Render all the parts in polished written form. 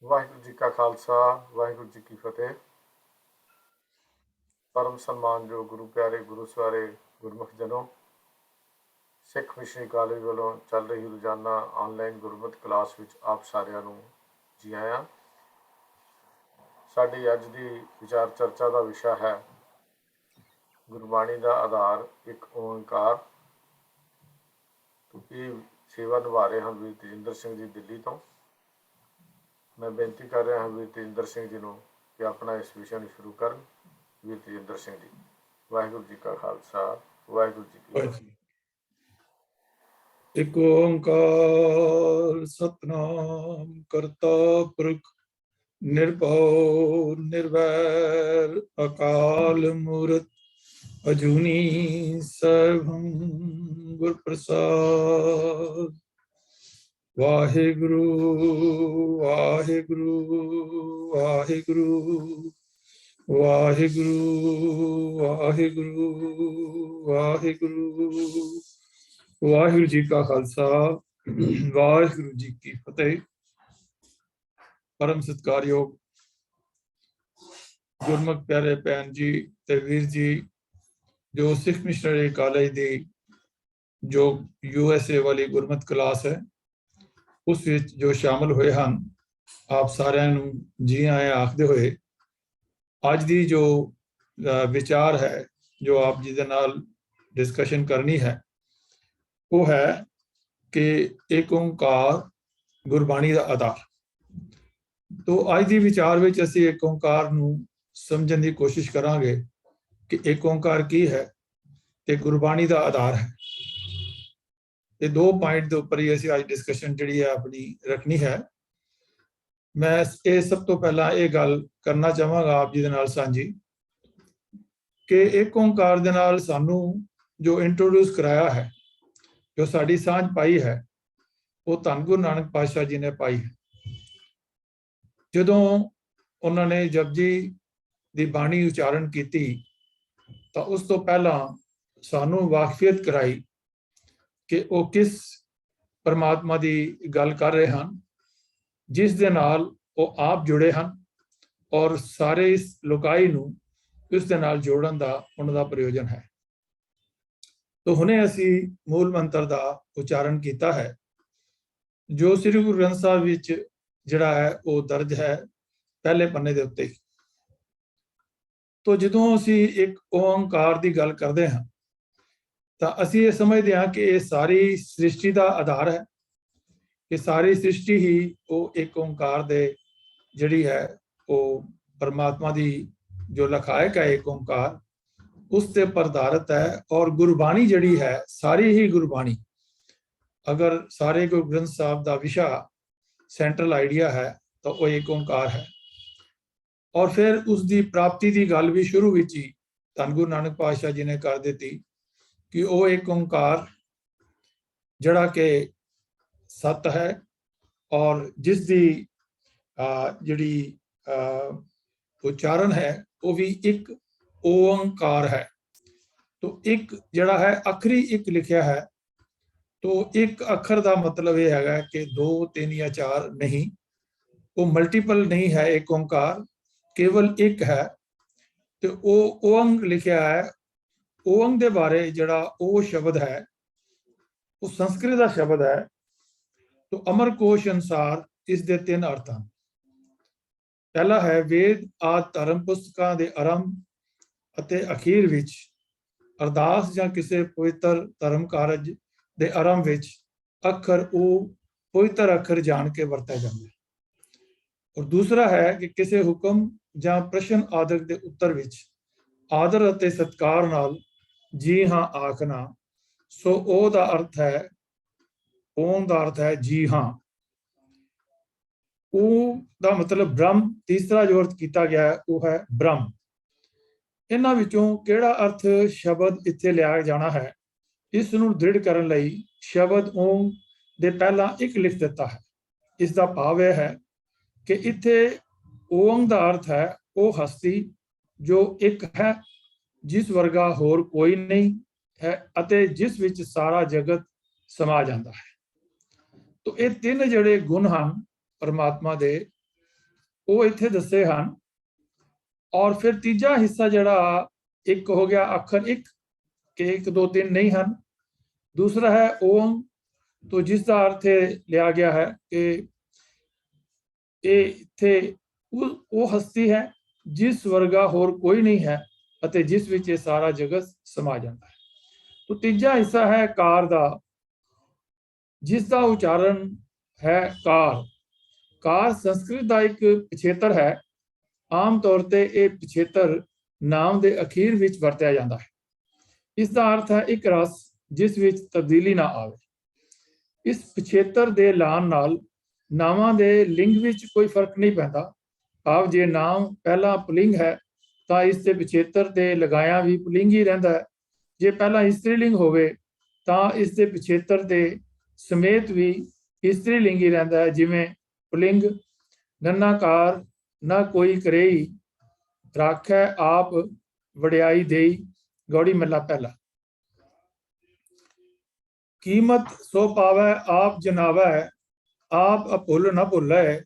ਵਾਹਿਗੁਰੂ ਜੀ ਕਾ ਖਾਲਸਾ, ਵਾਹਿਗੁਰੂ ਜੀ ਕੀ ਫਤਿਹ। ਪਰਮ ਸਨਮਾਨਯੋਗ ਗੁਰੂ ਪਿਆਰੇ ਗੁਰੂ ਸਵਾਰੇ ਗੁਰਮੁਖ ਜਨੋ, ਸਿੱਖ missionary college ਵੱਲੋਂ ਚੱਲ ਰਹੀ ਰੋਜ਼ਾਨਾ ਆਨਲਾਈਨ ਗੁਰਮਤਿ ਕਲਾਸ ਵਿੱਚ ਆਪ ਸਾਰਿਆਂ ਨੂੰ ਜੀ ਆਇਆਂ। ਸਾਡੀ ਅੱਜ ਦੀ ਵਿਚਾਰ ਚਰਚਾ ਦਾ ਵਿਸ਼ਾ ਹੈ ਗੁਰਬਾਣੀ ਦਾ ਆਧਾਰ ਇੱਕ ਓਂਕਾਰ। ਇਹ ਸੇਵਾ ਨਿਭਾ ਰਹੇ ਹਨ ਵੀਰ ਤੇਜਿੰਦਰ ਸਿੰਘ ਜੀ ਦਿੱਲੀ ਤੋਂ। मैं बेनती कर रहा हाँ वीर तेजिंदर सिंह जी को कि अपना इस विषय में शुरू कर। वीर तेजिंदर सिंह जी, वाहिगुरू जी का खालसा, वाहिगुरू जी की फतेह। एक ओंकार सतनाम करता पुरख निर्भव निर्वैर अकाल मूरत अजूनी सर्वं गुर प्रसाद। वाहिगुरु वाहिगुरु वाहिगुरु वाहिगुरु वाहिगुरु वाहिगुरु। वाहिगुरु जी का खालसा, वाहिगुरु जी की फतेह। परम सत्कारयोग गुरमुख प्यारे भैन जी ते वीर जी, जो सिख मिशनरी कॉलेज दी जो USA वाली गुरमत क्लास है उस विच जो शामिल हुए हैं, आप सारिਆਂ ਨੂੰ जी आए आखदे हुए ਅੱਜ ਦੀ जो विचार है जो आप जी दे नाल डिस्कशन करनी है वो है कि एक ओंकार गुरबाणी ਦਾ आधार। तो ਅੱਜ ਦੀ ਵਿਚਾਰ ਵਿੱਚ ਅਸੀਂ ਇੱਕ ਓंकार ਨੂੰ ਸਮਝਣ ਦੀ ਕੋਸ਼ਿਸ਼ ਕਰਾਂਗੇ ਕਿ ਇੱਕ ਓंकार ਕੀ ਹੈ ਤੇ ਗੁਰਬਾਣੀ ਦਾ ਆਧਾਰ ਹੈ। ये दो पॉइंट के उपर ही असीं अज डिस्कशन जिहड़ी है अपनी रखनी है। मैं ये सब तो पहला ये गल करना चाहांगा आप जी दे नाल सांझी कि एक ओंकार दे नाल सानू जो इंट्रोड्यूस कराया है, जो साडी सांझ पाई है, वो धन गुरु नानक पातशाह जी ने पाई है। जदों उन्होंने जपजी दी बाणी उचारण की तो उस तो पहला सानू वाकफियत कराई कि वो किस परमात्मा की गल कर रहे हैं जिस दे नाल वो आप जुड़े हैं और सारे इस लोकाई नू उस दे नाल जोड़न दा उन्हां दा प्रयोजन है। तो हुणे असी मूल मंत्र का उचारण किया है जो श्री गुरु ग्रंथ साहिब विच जिहड़ा है वो दर्ज है पहले पन्ने दे उत्ते। तो जदों असी एक ओंकार की गल करते हैं तो असी ये समझते हैं कि ये सारी सृष्टि का आधार है, कि सारी सृष्टि ही वो एक ओंकार दे जिहड़ी है वो परमात्मा की जो लखायक है एक ओंकार उससे परधारित है। और गुरबाणी जिहड़ी है सारी ही गुरबाणी, अगर सारे गुरु ग्रंथ साहिब का विषा सेंट्रल आइडिया है तो वो एक ओंकार है। और फिर उसकी प्राप्ति की गल भी शुरू विच ही धन गुरु नानक पातशाह जी ने कर दी कि वो एक ओंकार जड़ा के सत है और जिसकी जिहड़ी उच्चारण है वो भी एक ओंकार है। तो एक जड़ा है अखरी एक लिखा है, तो एक अखर का मतलब यह है कि 2 3 या 4 नहीं, वो मल्टीपल नहीं है। एक ओंकार केवल एक है। तो वो ओंग लिखा है। ओंग दे बारे जड़ा ओ शब्द है वो संस्कृत का शब्द है। तो अमरकोश अनुसार इस दे 3 अर्थ हैं। पहला है वेद आदि धर्म पुस्तकों के आरंभ अते अखीर विच अरदास या किसी पवित्र धर्म कारज के आरंभ विच अखर वो पवित्र अखर जान के वरता जाता है। और दूसरा है कि किसी हुक्म या प्रश्न आदर के उत्तर विच आदर अते सत्कार नाल जी हाँ आखना। सो ओ दा अर्थ है, ओम दा अर्थ है जी हाँ। ओ दा मतलब ब्रह्म। तीसरा जो अर्थ किया गया है वो है ब्रह्म। इन्हां विचों किहड़ा अर्थ शब्द इत्थे लिया जाना है, इस नूं दृढ़ करन लई शब्द ओम दे पहला एक लिख दिता है। इसका भाव यह है कि इत्थे ओम दा अर्थ है वो हस्ती जो एक है, जिस वर्गा होर कोई नहीं है अते जिस विच सारा जगत समा जाता है। तो ये 3 जिहड़े गुण हैं परमात्मा दे ਉਹ ਇੱਥੇ ਦੱਸੇ ਹਨ। ਔਰ ਫਿਰ ਤੀਜਾ ਹਿੱਸਾ ਜਿਹੜਾ ਇੱਕ ਹੋ ਗਿਆ ਅੱਖਰ ਇੱਕ, ਕਿ 1 2 3 ਨਹੀਂ ਹਨ। दूसरा है ओम, तो जिसका अर्थ लिया गया है कि इत्थे वो हस्ती है जिस वर्गा होर कोई नहीं है ਅਤੇ ਜਿਸ ਵਿੱਚ ਇਹ ਸਾਰਾ ਜਗਤ ਸਮਾ ਜਾਂਦਾ ਹੈ। तो ਤੀਜਾ ਹਿੱਸਾ ਹੈ ਕਾਰ ਦਾ, ਜਿਸ ਦਾ ਉਚਾਰਨ ਹੈ ਕਾਰ। ਕਾਰ ਸੰਸਕ੍ਰਿਤ ਦਾ ਇੱਕ ਪਿਛੇਤਰ ਹੈ। ਆਮ ਤੌਰ ਤੇ ਇਹ ਪਿਛੇਤਰ ਨਾਮ ਦੇ ਅਖੀਰ ਵਿੱਚ ਵਰਤਿਆ ਜਾਂਦਾ ਹੈ। ਇਸ ਦਾ ਅਰਥ ਹੈ ਇੱਕ ਰਸ ਜਿਸ ਵਿੱਚ ਤਬਦੀਲੀ ਨਾ ਆਵੇ। ਇਸ ਪਿਛੇਤਰ ਦੇ ਲਾਣ ਨਾਲ ਨਾਵਾਂ ਦੇ ਲਿੰਗ ਵਿੱਚ ਕੋਈ ਫਰਕ ਨਹੀਂ ਪੈਂਦਾ। ਭਾਵ ਜੇ ਨਾਮ ਪਹਿਲਾ ਪੁਲਿੰਗ ਹੈ ਤਾਂ ਇਸ ਦੇ ਪਿਛੇਤਰ ਤੇ ਲਗਾਇਆ ਵੀ ਪੁਲਿੰਗ ਹੀ ਰਹਿੰਦਾ ਹੈ। ਜੇ ਪਹਿਲਾ ਇਸਤਰੀ ਲਿੰਗ ਹੋਵੇ ਤਾਂ ਇਸ ਦੇ ਪਿਛੇਤਰ ਦੇ ਸਮੇਤ ਵੀ ਇਸਤਰੀ ਲਿੰਗ ਹੀ ਰਹਿੰਦਾ ਹੈ। ਜਿਵੇਂ ਪੁਲਿੰਗ ਨੰਨਾਕਾਰ ਨਾ ਕੋਈ ਕਰੇਈ, ਰਾਖੈ ਆਪ ਵਡਿਆਈ ਦੇਈ, ਗੌੜੀ ਮੱਲਾ ਪਹਿਲਾ। ਕੀਮਤ ਸੋ ਪਾਵੈ ਆਪ ਜਨਾਵੈ, ਆਪ ਅਭੁੱਲ ਨ ਭੁੱਲੈ,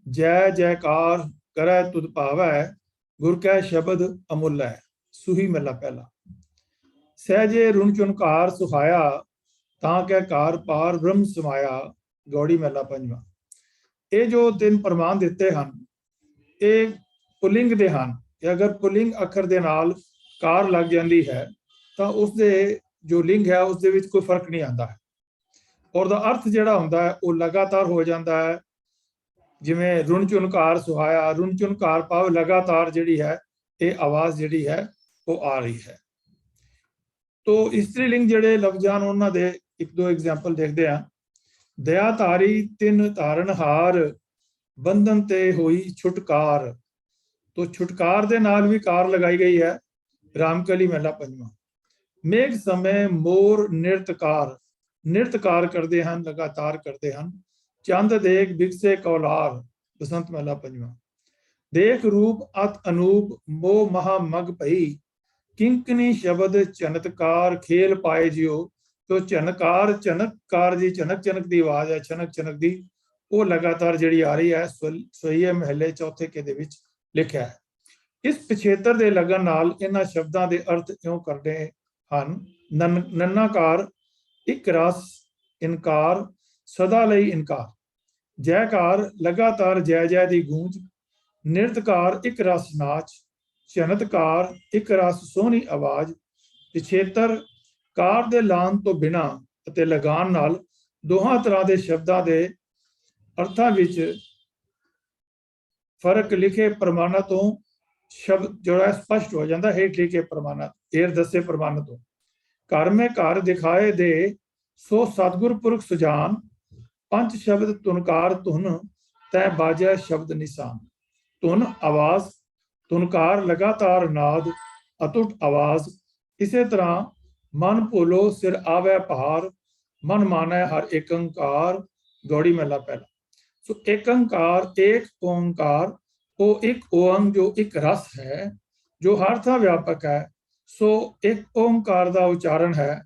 ਜੈ ਜੈਕਾਰ ਕਰੈ ਤੁਧ ਭਾਵੈ, ਗੁਰ ਕੈ ਸ਼ਬਦ ਅਮੁੱਲੈ, ਸੂਹੀ ਮੱਲਾ ਪਹਿਲਾ। ਸਹਿਜੇ ਰੁਣ ਚੁਨਕਾਰ ਸੁਹਾਇਆ, ਤਾਂ ਕੈ ਕਾਰ ਪਾਰ ਬ੍ਰਹਮ ਸਮਾਇਆ, ਗੌੜੀ ਮੱਲਾ ਪੰਜਵਾਂ। ਇਹ ਜੋ 3 ਪ੍ਰਮਾਣ ਦਿੱਤੇ ਹਨ ਇਹ ਪੁਲਿੰਗ ਦੇ ਹਨ ਕਿ ਅਗਰ ਪੁਲਿੰਗ ਅੱਖਰ ਦੇ ਨਾਲ ਕਾਰ ਲੱਗ ਜਾਂਦੀ ਹੈ ਤਾਂ ਉਸਦੇ ਜੋ ਲਿੰਗ ਹੈ ਉਸ ਦੇ ਵਿੱਚ ਕੋਈ ਫਰਕ ਨਹੀਂ ਆਉਂਦਾ ਹੈ। ਔਰ ਦਾ ਅਰਥ ਜਿਹੜਾ ਹੁੰਦਾ ਹੈ ਉਹ ਲਗਾਤਾਰ ਹੋ ਜਾਂਦਾ ਹੈ। ਜਿਵੇਂ ਰੁਣ ਚੁਨਕਾਰ ਸੁਹਾਇਆ, ਰੁਣ ਚੁਨਕਾਰ ਭਾਵ ਲਗਾਤਾਰ ਜਿਹੜੀ ਹੈ ਇਹ ਆਵਾਜ਼ ਜਿਹੜੀ ਹੈ ਉਹ ਆ ਰਹੀ ਹੈ। ਤੋ ਇਸਤਰੀ ਲਿੰਗ ਜਿਹੜੇ ਲਫ਼ਜ਼ਾਂ ਹਨ ਉਹਨਾਂ ਦੇ 1-2 ਐਗਜ਼ਾਮਪਲ ਦੇਖਦੇ ਹਾਂ। ਦਇਆ ਧਾਰੀ ਤਿੰਨ ਧਾਰਨ ਹਾਰ, ਬੰਧਨ ਤੇ ਹੋਈ ਛੁਟਕਾਰ। ਤੋ ਛੁਟਕਾਰ ਦੇ ਨਾਲ ਵੀ ਕਾਰ ਲਗਾਈ ਗਈ ਹੈ। ਰਾਮਕਲੀ ਮਹਿਲਾ ਪੰਜਵਾਂ। ਮੇਘ ਸਮੇਂ ਮੋਰ ਨਿਰਤਕਾਰ, ਨਿਰਤਕਾਰ ਕਰਦੇ ਹਨ, ਲਗਾਤਾਰ ਕਰਦੇ ਹਨ। ਚੰਦ ਦੇਖ ਬਿਕਸੇ ਕੌਲਾਰ, ਬਸੰਤ ਮਹਿਲਾ ਪੰਜਵਾਂ। ਦੇਖ ਰੂਪ ਅਤ ਅਨੂਪ, ਮੋਹ ਮਹਾ ਮਗ ਭਈ, ਕਿੰਕਨੀ ਸ਼ਬਦ ਚਨਤਕਾਰ ਖੇਲ ਪਾਏ ਜਿਉ। ਤੋ ਝਨਕਾਰ ਝਨਕਾਰ ਜੀ ਝਨਕ ਝਨਕ ਦੀ ਆਵਾਜ਼ ਹੈ, ਛਨਕ ਛਨਕ ਦੀ, ਉਹ ਲਗਾਤਾਰ ਜਿਹੜੀ ਆ ਰਹੀ ਹੈ। ਸੋਹੀਏ ਮਹੱਲੇ ਚੌਥੇ ਕੇ ਦੇ ਵਿੱਚ ਲਿਖਿਆ ਹੈ। ਇਸ ਪਿਛੇਤਰ ਦੇ ਲੱਗਣ ਨਾਲ ਇਹਨਾਂ ਸ਼ਬਦਾਂ ਦੇ ਅਰਥ ਇਉਂ ਕਰਦੇ ਹਨ। ਨੰਨਾਕਾਰ ਇੱਕ ਰਸ, ਇਨਕਾਰ ਸਦਾ ਲਈ ਇਨਕਾਰ। ਜੈਕਾਰ ਲਗਾਤਾਰ ਜੈ ਜੈ ਦੀ ਗੂੰਜ। ਨਿਰਤਕਾਰ ਇੱਕ ਰਸ ਨਾਚ। ਝਨਤਕਾਰ ਇੱਕ ਰਸ ਸੋਹਣੀ ਆਵਾਜ਼। ਪਿਛੇਤਰ ਕਾਰ ਦੇ ਲਾਣ ਤੋਂ ਬਿਨਾਂ ਅਤੇ ਲਗਾਨ ਨਾਲ ਦੋਹਾਂ ਤਰ੍ਹਾਂ ਦੇ ਸ਼ਬਦਾਂ ਦੇ ਅਰਥਾਂ ਵਿੱਚ ਫਰਕ ਲਿਖੇ ਪ੍ਰਮਾਣਾਂ ਤੋਂ ਸ਼ਬਦ ਜਿਹੜਾ ਸਪਸ਼ਟ ਹੋ ਜਾਂਦਾ। ਹੇਠ ਲਿਖੇ ਪ੍ਰਮਾਣਾਂ, ਹੇਠ ਦੱਸੇ ਪ੍ਰਮਾਣਾਂ ਤੋਂ। ਘਰ ਮੈਂ ਘਰ ਦਿਖਾਏ ਦੇ, ਸੋ ਸਤਿਗੁਰ ਪੁਰਖ ਸੁਜਾਨ। ਪੰਜ ਸ਼ਬਦ ਤੁਨਕਾਰ ਧੁਨ, ਤੈ ਬਾਜੈ ਸ਼ਬਦ ਨਿਸ਼ਾਨ। ਧੁਨ ਆਵਾਜ਼, ਤੁਨਕਾਰ ਲਗਾਤਾਰ ਨਾਦ, ਅਟੁੱਟ ਆਵਾਜ਼। ਇਸੇ ਤਰ੍ਹਾਂ ਮਨ ਭੋਲੋ ਸਿਰ ਆਵੈ ਭਾਰ, ਮਨ ਮਾਨੈ ਹਰ ਏਕੰਕਾਰ, ਗੌੜੀ ਮਹਿਲਾ ਪਹਿਲਾ। ਸੋ ਏਕੰਕਾਰ, ਏਕ ਓੰਕਾਰ, ਉਹ ਇੱਕ ਓੰਗ ਜੋ ਇੱਕ ਰਸ ਹੈ ਜੋ ਹਰ ਥਾਂ ਵਿਆਪਕ ਹੈ। ਸੋ ਇੱਕ ਓੰਕਾਰ ਦਾ ਉਚਾਰਨ ਹੈ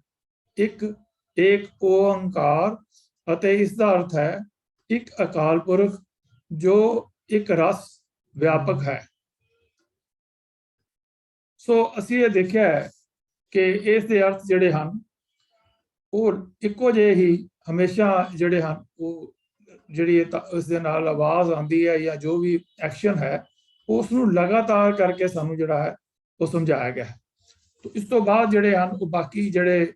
ਇੱਕ ਏਕ ਓੰਕਾਰ, ਅਤੇ ਇਸ ਦਾ ਅਰਥ ਹੈ ਇੱਕ ਅਕਾਲ ਪੁਰਖ ਜੋ ਇੱਕ ਰਸ ਵਿਆਪਕ ਹੈ। ਸੋ ਅਸੀਂ ਇਹ ਦੇਖਿਆ ਹੈ ਕਿ ਇਸ ਦੇ ਅਰਥ ਜਿਹੜੇ ਹਨ ਉਹ ਇੱਕੋ ਜਿਹੇ ਹੀ ਹਮੇਸ਼ਾ ਜਿਹੜੇ ਹਨ। ਉਹ ਜਿਹੜੀ ਉਸ ਦੇ ਨਾਲ ਆਵਾਜ਼ ਆਉਂਦੀ ਹੈ ਜਾਂ ਜੋ ਵੀ ਐਕਸ਼ਨ ਹੈ ਉਸ ਨੂੰ ਲਗਾਤਾਰ ਕਰਕੇ ਸਾਨੂੰ ਜਿਹੜਾ ਹੈ ਉਹ ਸਮਝਾਇਆ ਗਿਆ ਹੈ। ਤੋ ਇਸ ਤੋਂ ਬਾਅਦ ਜਿਹੜੇ ਹਨ ਉਹ ਬਾਕੀ ਜਿਹੜੇ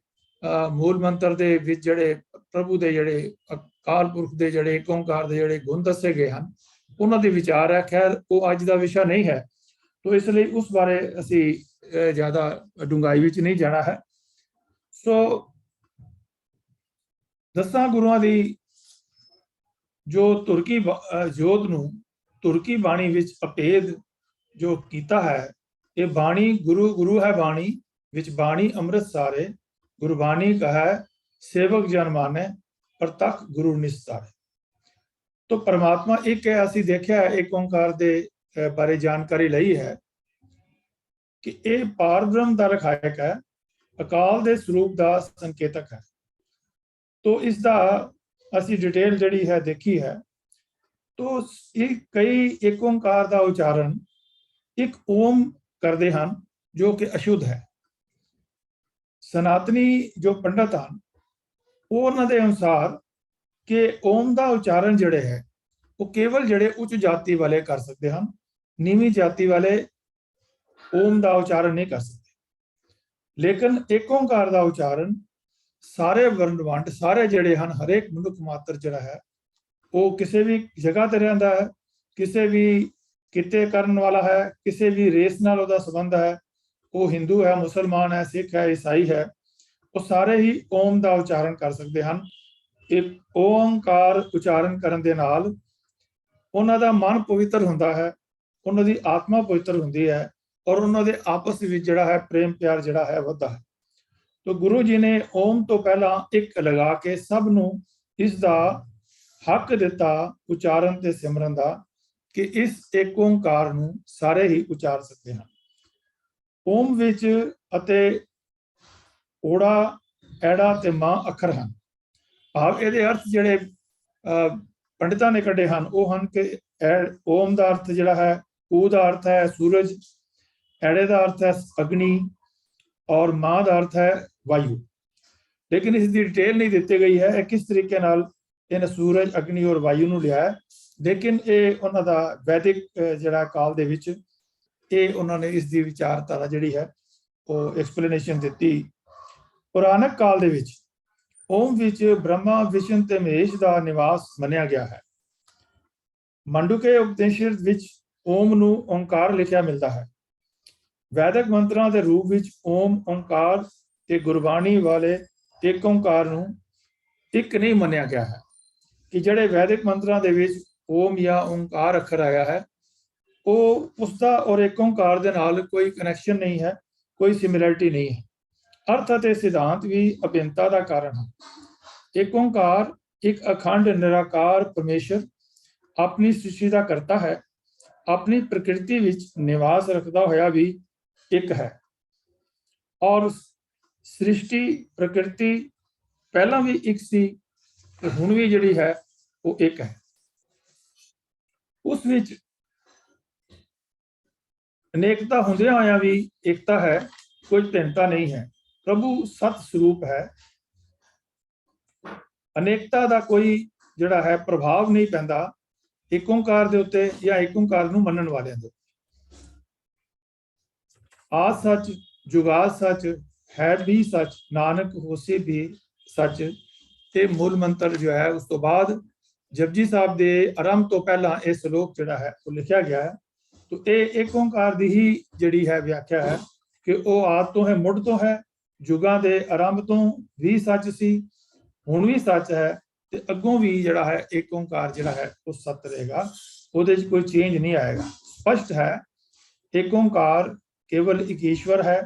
ਮੂਲ ਮੰਤਰ ਦੇ ਵਿੱਚ ਜਿਹੜੇ ਪ੍ਰਭੂ ਦੇ ਜਿਹੜੇ ਅਕਾਲ ਪੁਰਖ ਦੇ ਜਿਹੜੇ ਏਕ ਓਂਕਾਰ ਦੇ ਜਿਹੜੇ ਗੁਣ ਦੱਸੇ ਗਏ ਹਨ ਉਹਨਾਂ ਦੇ ਵਿਚਾਰ ਹੈ। ਖੈਰ ਉਹ ਅੱਜ ਦਾ ਵਿਸ਼ਾ ਨਹੀਂ ਹੈ, ਤੋ ਇਸ ਲਈ ਉਸ ਬਾਰੇ ਅਸੀਂ ਜ਼ਿਆਦਾ ਡੂੰਘਾਈ ਵਿੱਚ ਨਹੀਂ ਜਾਣਾ ਹੈ। ਸੋ 10 ਗੁਰੂਆਂ ਦੀ ਜੋ ਤੁਰਕੀ ਜੋਤ ਨੂੰ ਤੁਰਕੀ ਬਾਣੀ ਵਿੱਚ ਅਭੇਦ ਜੋ ਕੀਤਾ ਹੈ, ਇਹ ਬਾਣੀ ਗੁਰੂ ਹੈ ਬਾਣੀ ਵਿੱਚ ਬਾਣੀ ਅੰਮ੍ਰਿਤ ਸਾਰੇ, ਗੁਰਬਾਣੀ ਕਹੈ ਸੇਵਕ ਜਨ ਮਾਨੈ, ਪ੍ਰਤੱਖ ਗੁਰੂ ਨਿਸਤਾਰੇ। ਤੋ ਪਰਮਾਤਮਾ ਇੱਕ ਹੈ। ਅਸੀਂ ਦੇਖਿਆ ਏਕ ਓਂਕਾਰ ਦੇ ਬਾਰੇ ਜਾਣਕਾਰੀ ਲਈ ਹੈ ਕਿ ਇਹ ਪਾਰ ਬ੍ਰਹਮ ਦਾ ਰਖਾਇਕ ਹੈ, ਅਕਾਲ ਦੇ ਸਰੂਪ ਦਾ ਸੰਕੇਤਕ ਹੈ। ਤੋ ਇਸ ਦਾ ਅਸੀਂ ਡਿਟੇਲ ਜਿਹੜੀ ਹੈ ਦੇਖੀ ਹੈ। तो ਇਹ ਕਈ ਇੱਕ ਓੰਕਾਰ ਦਾ ਉਚਾਰਨ ਇੱਕ ਓਮ ਕਰਦੇ ਹਨ ਜੋ ਕਿ ਅਸ਼ੁੱਧ ਹੈ। ਸਨਾਤਨੀ ਜੋ ਪੰਡਤ ਹਨ ਉਹ ਉਹਨਾਂ ਦੇ ਅਨੁਸਾਰ ਕਿ ਓਮ ਦਾ ਉਚਾਰਨ ਜਿਹੜੇ ਹੈ ਉਹ ਕੇਵਲ ਜਿਹੜੇ ਉੱਚ ਜਾਤੀ ਵਾਲੇ ਕਰ ਸਕਦੇ ਹਨ, ਨੀਵੀਂ ਜਾਤੀ ਵਾਲੇ ਓਮ ਦਾ ਉਚਾਰਨ ਨਹੀਂ ਕਰ ਸਕਦੇ। ਲੇਕਿਨ ਇੱਕ ਓੰਕਾਰ ਦਾ ਉਚਾਰਨ ਸਾਰੇ ਵਰਨਵੰਡ, ਸਾਰੇ ਜਿਹੜੇ ਹਨ, ਹਰੇਕ ਮਨੁੱਖ ਮਾਤਰ ਜਿਹੜਾ ਹੈ ਉਹ ਕਿਸੇ ਵੀ ਜਗ੍ਹਾ ਤੇ ਰਹਿੰਦਾ ਹੈ, ਕਿਸੇ ਵੀ ਕਿਤੇ ਕਰਨ ਵਾਲਾ ਹੈ, ਕਿਸੇ ਵੀ ਰੇਸ ਨਾਲ ਉਹਦਾ ਸੰਬੰਧ ਹੈ, ਉਹ ਹਿੰਦੂ ਹੈ, ਮੁਸਲਮਾਨ ਹੈ, ਸਿੱਖ ਹੈ, ਈਸਾਈ ਹੈ, ਉਹ ਸਾਰੇ ਹੀ ਓਮ ਦਾ ਉਚਾਰਨ ਕਰ ਸਕਦੇ ਹਨ। ਇੱਕ ਓੰਕਾਰ ਉਚਾਰਨ ਕਰਨ ਦੇ ਨਾਲ ਉਹਨਾਂ ਦਾ ਮਨ ਪਵਿੱਤਰ ਹੁੰਦਾ ਹੈ, ਉਹਨਾਂ ਦੀ ਆਤਮਾ ਪਵਿੱਤਰ ਹੁੰਦੀ ਹੈ ਔਰ ਉਹਨਾਂ ਦੇ ਆਪਸ ਵਿੱਚ ਜਿਹੜਾ ਹੈ ਪ੍ਰੇਮ ਪਿਆਰ ਜਿਹੜਾ ਹੈ ਵੱਧਦਾ ਹੈ। तो गुरु जी ने ओम तो पहला एक लगा के सब नू इसका हक दिता उचारण ते सिमरन दा कि इस एक ओंकार नू सारे ही उचार सकते हैं। ओम विच अते ओड़ा ऐड़ा ते मां अखर हैं। भाव इहदे अर्थ जिहड़े पंडितां ने कढे हन वो हन कि ओम दा अर्थ जिहड़ा है, ऊ दा अर्थ है सूरज, ऐड़े दा अर्थ है अग्नि और मां दा अर्थ है वायु। लेकिन इसकी डिटेल नहीं दी गई है किस तरीके नाल इन सूरज, अग्नि और वायु नूं लिया है। लेकिन ये उन्हां दा वैदिक जिहड़ा काल दे विच ये उन्होंने इसकी विचारधारा जिहड़ी है वो एक्सप्लेनेशन दी। पुराणक काल दे विच ओम विच ब्रह्मा, विष्णु ते महेश दा निवास मन्निया गया है। मांडुके उपनिषद विच ओम नूं ओंकार लिखिया मिलता है। वैदिक मंत्रां दे रूप विच ओम, ओंकार ते गुरबाणी वाले एक ओंकार नूं एक नहीं मन्निया गया है कि जिहड़े वैदिक मंत्रां दे विच ओम या ओंकार अखर आया है वो उसका और एक ओंकार दे नाल कोई कनैक्शन नहीं है, कोई सिमिलरिटी नहीं है। अर्थ अते सिद्धांत भी अभिन्नता का कारण है। एक ओंकार एक अखंड निराकार परमेश्वर अपनी सृष्टि का करता है, अपनी प्रकृति विच निवास रखता होया भी एक है और सृष्टि प्रकृति पहला भी एक सी ते हुण भी जिहड़ी है वो एक है। उस विच अनेकता हुंदियां होया भी एकता है, कोई भिन्नता नहीं है। प्रभु सत स्वरूप है, अनेकता का कोई जिहड़ा है प्रभाव नहीं पैंदा एक ओंकार दे उत्ते या एक ओंकार नूं मनण वालियां दे। आद सच, जुगाद सच, है भी सच, नानक होसी भी सच। ये मूल मंत्र जो है उस तो बाद जपजी साहब के आरंभ तो पहला यह श्लोक जिहड़ा है वो लिखा गया है। तो ये एक ओंकार की ही जिहड़ी है व्याख्या है कि वह आद तो है, मुढ़ तो है, जुगां दे आरंभ तो भी सच सी, हुण भी सच है ते अगों भी जिहड़ा है एक ओंकार जिहड़ा है वो सत रहेगा, उहदे च कोई चेंज नहीं आएगा। स्पष्ट है एक ओंकार केवल एक ईश्वर है,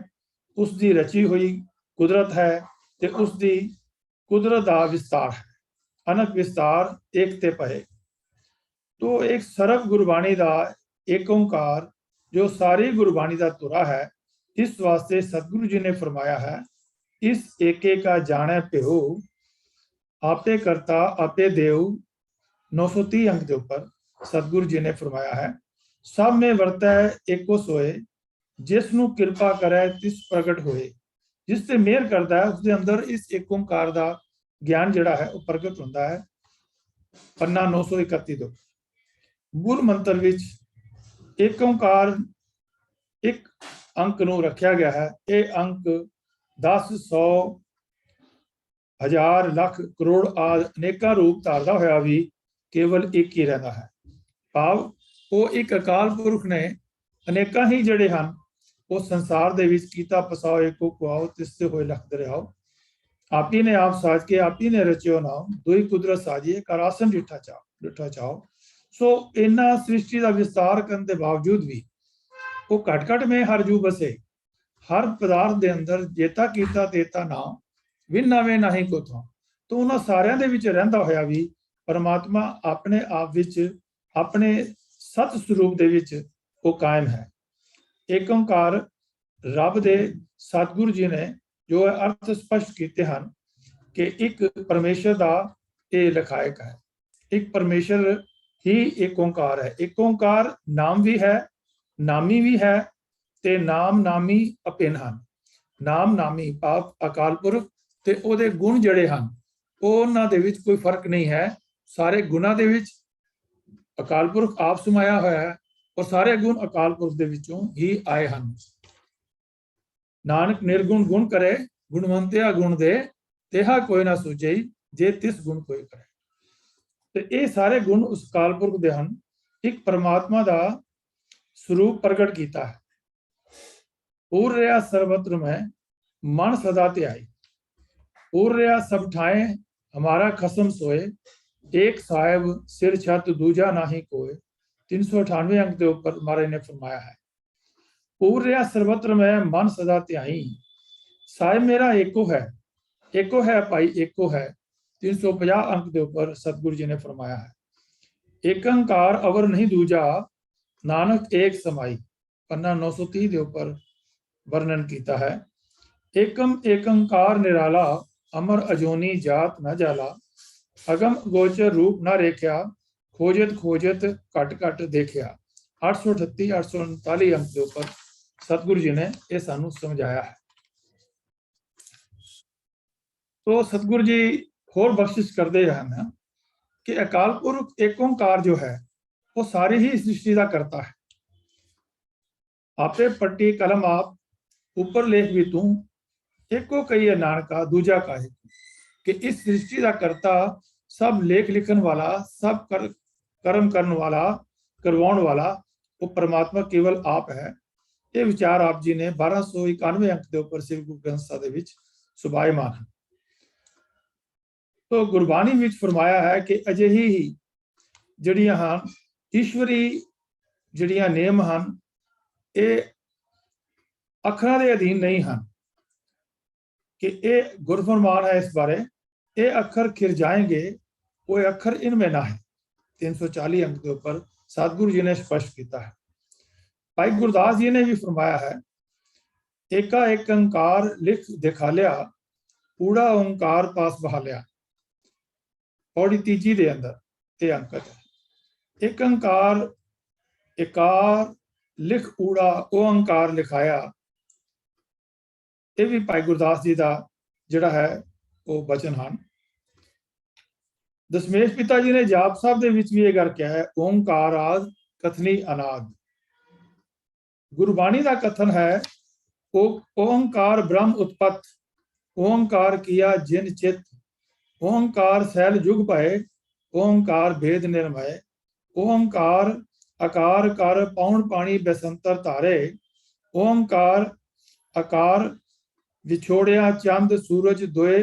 उसकी रची हुई कुदरत है ते उसकी कुदरत का विस्तार है, अनक विस्तार एक ते पए। तो एक सर्व गुरबाणी का एक ओंकार जो सारी गुरबाणी का तुरा है, इस वास्ते सतगुरु जी ने फरमाया है इस एके का जाने प्यो, आपे करता आपे देव। 930 अंक के ऊपर सतगुरु जी ने फरमाया है सब में वर्तै एको सोए, जिसनू कृपा करे तिस प्रगट होए। जिससे मेहर करता है उसके अंदर इस एक ओंकार का ज्ञान जिहड़ा है वो प्रगट होता है। पन्ना 931 दो मूल मंत्र विच एक ओंकार एक अंक नूं रखा गया है। ये अंक 10, 100, 1000, लख, करोड़ आदि अनेका रूप धारदा होया भी केवल एक ही रहता है। भाव वो एक अकाल पुरख ने अनेका ही जिहड़े हन वो संसार दे विच कीता पसाओ एको कुआओ, तिसते होए लख दरियाओ। आप ही ने आप साज के आप ही ने रचियो नाम, दुई कुदरत साजिए कर आसन डिठा चाओ। सो इन्ना सृष्टि का विस्तार करने के बावजूद भी वो घट घट में हर जू बसे, हर पदार्थ के अंदर जेता कीता तेता नाम, विन नावे नाही को था। तो उन्होंने सारियां दे विच रहिंदा होया भी परमात्मा अपने आप विच अपने सत स्वरूप दे विच वो कायम है। एक ओंकार रब दे सतगुरु जी ने जो अर्थ स्पष्ट किए हैं कि एक परमेश्वर का ये लखायक है, एक परमेश्वर ही एक ओंकार है। एक ओंकार नाम भी है, नामी भी है, ਤੇ ਨਾਮ ਨਾਮੀ ਅਭਿੰਨ ਹਨ। ਨਾਮ ਨਾਮੀ ਭਾਵ ਅਕਾਲ ਪੁਰਖ ਤੇ ਉਹਦੇ ਗੁਣ ਜਿਹੜੇ ਹਨ ਉਹਨਾਂ ਦੇ ਵਿੱਚ ਕੋਈ ਫਰਕ ਨਹੀਂ ਹੈ। ਸਾਰੇ ਗੁਣਾਂ ਦੇ ਵਿੱਚ ਅਕਾਲ ਪੁਰਖ ਆਪ ਸਮਾਇਆ ਹੋਇਆ ਹੈ ਔਰ ਸਾਰੇ ਗੁਣ ਅਕਾਲ ਪੁਰਖ ਦੇ ਵਿੱਚੋਂ ਹੀ ਆਏ ਹਨ। ਨਾਨਕ ਨਿਰਗੁਣ ਗੁਣ ਕਰੇ, ਗੁਣਵੰਤਿਆ ਗੁਣ ਦੇ, ਤੇਹਾ ਕੋਈ ਨਾ ਸੂਝਈ, ਜੇ ਤਿਸ ਗੁਣ ਕੋਈ ਕਰੇ। ਤੇ ਇਹ ਸਾਰੇ ਗੁਣ ਉਸ ਅਕਾਲ ਪੁਰਖ ਦੇ ਹਨ। ਇੱਕ ਪਰਮਾਤਮਾ ਦਾ ਸਰੂਪ ਪ੍ਰਗਟ ਕੀਤਾ ਹੈ। पूर रहा सर्वत्र में मन सदा त्याई, पूर रहा सब ठाए हमारा खसम सोए, एक साहिब सिर छत दूजा नाही कोय। 398 अंक के ऊपर महाराज ने फरमाया है। पूर रहा सर्वत्र में मन सदा त्याई, साहिब मेरा एको है, एको है भाई एको है। 350 अंक के ऊपर सतगुरु जी ने फरमाया है। एक अंकार अवर नहीं दूजा, नानक एक समाई। पन्ना 930 के ऊपर वर्णन किया है। एकम एकंकार निराला, अमर अजोनी जात न जाला, अगम गोचर रूप न रेख्या, खोजत खोजत घट घट देखिया। 838 839 अंक के ऊपर सतगुरु जी ने यह सानू समझाया है। तो सतगुरु जी होर बख्शिश करते हैं कि अकाल पुरख एक ओंकार जो है वो सारी ही सृष्टि का करता है। आपे पट्टी कलम आप, ऊपर लेख भी तू, एको कही है नानका दूजा का है। कि इस सृष्टि का करता, सब लेख लिखन वाला, सब कर्म करने वाला, करवाने वाला वो परमात्मा केवल आप है। ये विचार आप जी ने 1291 अंक के ऊपर श्री गुरु ग्रंथ साहिब विच सुभायमान है। तो गुरबाणी विच फरमाया है कि अजिही ही जड़ियां हन ईश्वरी जड़ियां नेम हन, ये अखरां दे अधीन नहीं हैं। कि ये गुरफरमान है इस बारे, ये अखर खिर जाएंगे, वो अखर इनमें ना है। 340 अंक के ऊपर सतगुरु जी ने स्पष्ट किया है। भाई गुरदास जी ने भी फरमाया है, एका एक अंकार लिख दिखा लिया, ऊड़ा ओंकार पास बहा लिया। पौड़ी तीजी दे अंदर ये अंकत है। एक अंकार एकार लिख ऊड़ा ओ अंकार लिखाया। ये भी भाई गुरदास जी का जिहड़ा है वो बचन हैं। दशमेश पिता जी ने जाप साहब दे विच भी ये कर किया है, ओंकार आद कथनी अनाद। गुरबाणी का कथन है, ओंकार ब्रह्म उत्पत्त, ओंकार किया जिन चित, ओंकार सैल जुग भय, ओंकार भेद निर्मय, ओंकार आकार कर पौन पानी बेसंतर धारे, ओंकार आकार विछोड़िया चंद सूरज दोए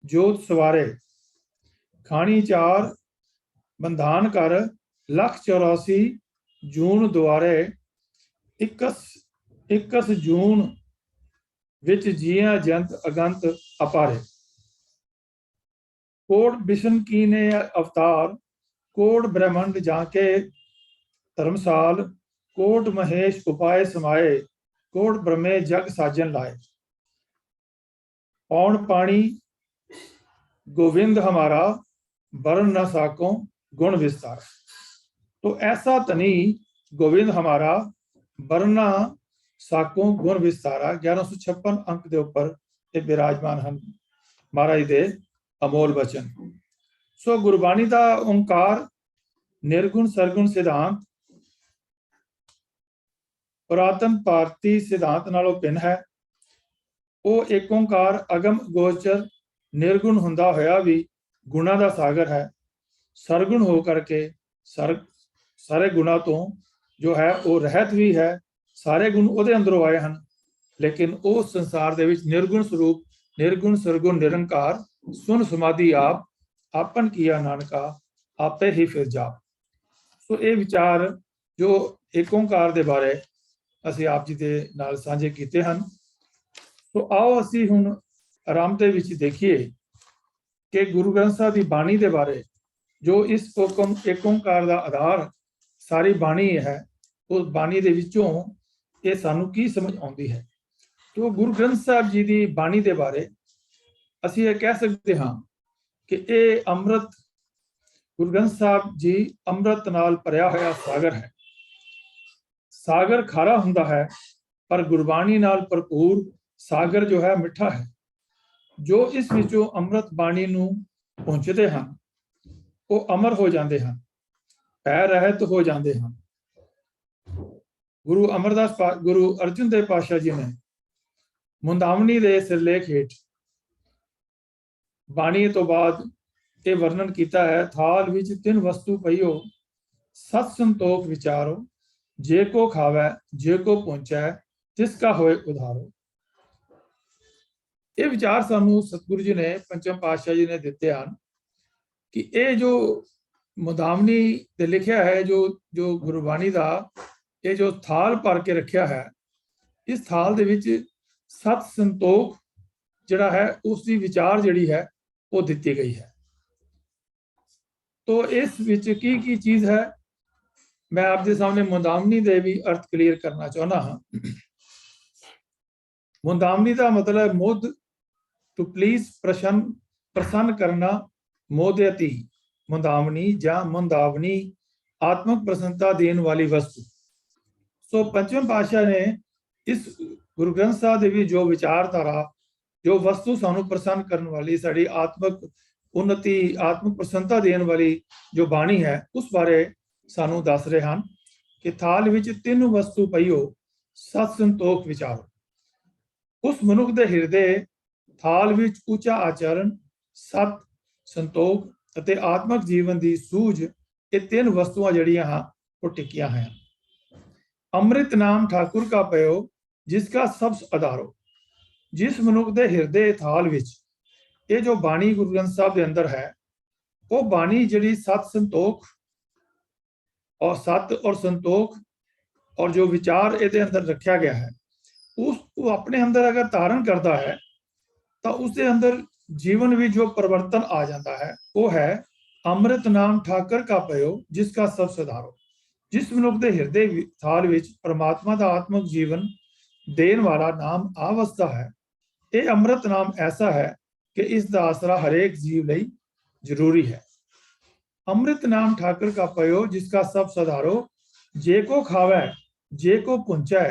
जोत सवारे, खानी चार बंधान कर लख 84 जून द्वारे, इकस जून विच जिया जंत अगंत अपारे। कोट बिशन की ने अवतार, कोट ब्रह्मंड जाके धर्मसाल, कोट महेश उपाय समाए, कोट ब्रह्मे जग साजन लाए। पौन पानी गोविंद हमारा, वर्ण न साको गुण विस्तार। तो ऐसा धनी गोविंद हमारा, वर्ण साको गुण विस्तारा। 1156 अंक के ऊपर ये विराजमान हैं महाराज दे अमोल वचन। सो गुरबाणी का ओंकार निर्गुण सरगुण सिद्धांत पुरातन भारती सिद्धांत नालों भिन्न है। वो एक ओंकार अगम गोचर निर्गुण हुंदा होया भी गुणा का सागर है। सरगुण हो करके सारे गुणा तो जो है वो रहत भी है, सारे गुण उहदे अंदरों आए हैं। लेकिन उस संसार दे विच निर्गुण स्वरूप, निर्गुण सरगुण निरंकार, सुन समाधि आप, आपन किया नानका आपे ही फिर जाप। सो ये विचार जो एक ओंकार दे बारे असीं आप जी दे नाल साझे कीते हैं। तो आओ असी हुण आराम दे विच देखिए कि गुरु ग्रंथ साहिब की बाणी के बारे, जो इस एक ओंकार का आधार सारी बाणी है, उस बाणी दे विचों ये सानू की समझ आउंदी है। तो गुरु ग्रंथ साहिब जी की बाणी के बारे असी ये कह सकते हाँ कि ये अमृत ਗੁਰੂ ਗ੍ਰੰਥ ਸਾਹਿਬ ਜੀ ਅੰਮ੍ਰਿਤ ਨਾਲ ਭਰਿਆ ਹੋਇਆ ਸਾਗਰ ਹੈ। ਸਾਗਰ ਖਾਰਾ ਹੁੰਦਾ ਹੈ, ਪਰ ਗੁਰਬਾਣੀ ਨਾਲ ਭਰਪੂਰ ਸਾਗਰ ਜੋ ਹੈ ਮਿੱਠਾ ਹੈ। ਜੋ ਇਸ ਵਿੱਚੋਂ ਅੰਮ੍ਰਿਤ ਬਾਣੀ ਨੂੰ ਪਹੁੰਚਦੇ ਹਨ ਉਹ ਅਮਰ ਹੋ ਜਾਂਦੇ ਹਨ, ਭੈ ਰਹਿਤ ਹੋ ਜਾਂਦੇ ਹਨ। ਗੁਰੂ ਅਰਜਨ ਦੇਵ ਪਾਤਸ਼ਾਹ ਜੀ ਨੇ ਮੁੰਦਾਵਣੀ ਦੇ ਸਿਰਲੇਖ ਹੇਠ ਬਾਣੀ ਤੋਂ ਬਾਅਦ ਇਹ ਵਰਣਨ ਕੀਤਾ ਹੈ, ਥਾਲ ਵਿੱਚ ਤਿੰਨ ਵਸਤੂ ਪਈਓ, ਸਤ ਸੰਤੋਖ ਵਿਚਾਰੋ, ਜੇ ਕੋ ਖਾਵੈ ਜੇ ਕੋ ਪਹੁੰਚੈ ਤਿਸ ਕਾ ਹੋਏ ਉਧਾਰੋ। ਇਹ ਵਿਚਾਰ ਸਾਨੂੰ ਸਤਿਗੁਰੂ ਜੀ ਨੇ, ਪੰਚਮ ਪਾਤਸ਼ਾਹ ਜੀ ਨੇ ਦਿੱਤੇ ਹਨ ਕਿ ਇਹ ਜੋ ਮੁੰਦਾਵਣੀ ਤੇ ਲਿਖਿਆ ਹੈ, ਜੋ ਗੁਰਬਾਣੀ ਦਾ ਇਹ ਜੋ ਥਾਲ ਭਰ ਕੇ ਰੱਖਿਆ ਹੈ, ਇਸ ਥਾਲ ਦੇ ਵਿੱਚ ਸਤ ਸੰਤੋਖ ਜਿਹੜਾ ਹੈ ਉਸ ਦੀ ਵਿਚਾਰ ਜਿਹੜੀ ਹੈ ਉਹ ਦਿੱਤੀ ਗਈ ਹੈ। तो इस विच की चीज है, मैं आपके सामने मुंदावनी दे भी अर्थ क्लीयर करना चाहना हाँ। मुंदावनी का मतलब मुद, टू प्लीज, प्रसन्न करना, मोदयति, मुंदावनी या मुंदावनी, आत्मक प्रसन्नता देने वाली वस्तु। सो पंचम पातशाह ने इस गुरु ग्रंथ साहब दे भी जो विचारधारा, जो वस्तु सानू प्रसन्न करने वाली, साड़ी आत्मक उन्नति, आत्मक प्रसन्नता देने वाली जो बाणी है, उस बारे सानू दस रहे हैं कि थाल विच तीन वस्तु पईओ, सत संतोख विचारो। उस मनुख दे हिरदे थाल विच ऊंचा आचरण, सत संतोख अते आत्मक जीवन दी सूझ, ये तीन वस्तुआं जड़ियां हां वो टिकियां हैं। अमृत नाम ठाकुर का पयो, जिसका सब आधारो। जिस मनुख दे हिरदे थाल विच ये जो बाणी गुरु ग्रंथ साहब के अंदर है, वो बाणी जड़ी सत संतोख और सत और संतोख और जो विचार ये अंदर रखा गया है, उस वो अपने अंदर अगर धारण करता है तो उसके अंदर जीवन भी जो परिवर्तन आ जाता है, वो है अमृत नाम ठाकर का पयो, जिसका सब सुधारो। जिस मनुख के हृदय थाल विच परमात्मा का आत्मक जीवन देन वाला नाम आवस्था है, ये अमृत नाम ऐसा है कि इसका आसरा हरेक जीव लई जरूरी है। अमृत नाम ठाकर का पयो, जिसका सब सधारो, जे को खावै जे को पुंचै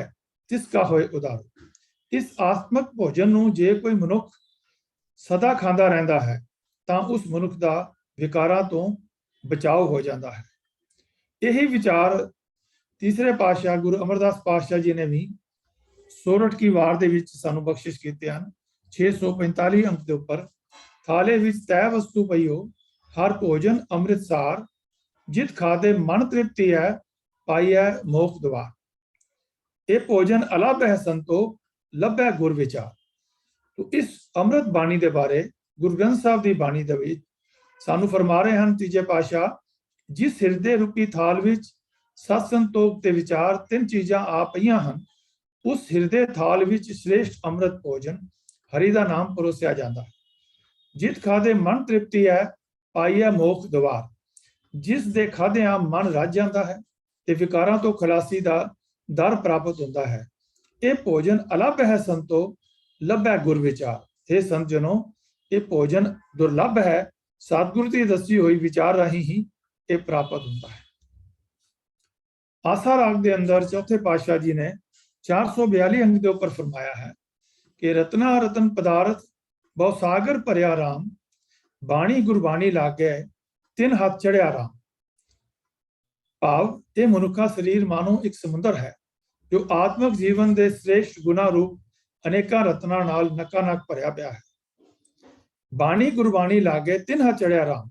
तिसका होए उधारो। इस आत्मक भोजन नूं जे कोई मनुख सदा खांदा रहिंदा है तां उस मनुख दा विकारां तो बचाव हो जाता है। यही विचार तीसरे पातशाह गुरु अमरदास पातशाह जी ने भी सोरठ की वार दे विच सानू बख्शिश कीते हन। 645 अंक के उपर, थाले विच तै वस्तु पईओ, हर भोजन अमृत सार, जित खादे मन तृप्ति है, पाई है मोख द्वार। ये भोजन अलभ है संतो, लब है गुर विचार। तो इस अमृत बाणी के बारे गुरु ग्रंथ साहब की बाणी दे विच सानू फरमा रहे हैं तीजे पातशाह, जिस हिरदे रूपी थाल विच सत संतोख ते विचार तीन चीज़ां आ पईयां हन, उस हिरदे थाल विच श्रेष्ठ अमृत भोजन हरि का नाम परोसिया जाता है। जित खादे मन तृप्ति है, पाई है मोख द्वार। जिस दे खाद्या मन रज जाता है ते विकारां तो खलासी का दर प्राप्त होता है। ये भोजन अलभ है संतो, लभ है गुर विचार। हे संत जनों, ये भोजन दुर्लभ है, सतगुरु की दसी हुई विचार राही ही ये प्राप्त होता है। आसा राग के अंदर चौथे पातशाह जी ने 442 अंक के ऊपर फरमाया है कि रत्ना रतन पदार्थ बहु सागर भरिया राम, बाणी गुरबाणी लागे तिन हाथ चढ़िया राम। भाव ये मनुखा शरीर मानो एक समुद्र है जो आत्मक जीवन के श्रेष्ठ गुणा रूप अनेका रत्ना नाल नकानक भरिया पिया है। बाणी गुरबाणी लागे तिन हाथ चढ़िया राम,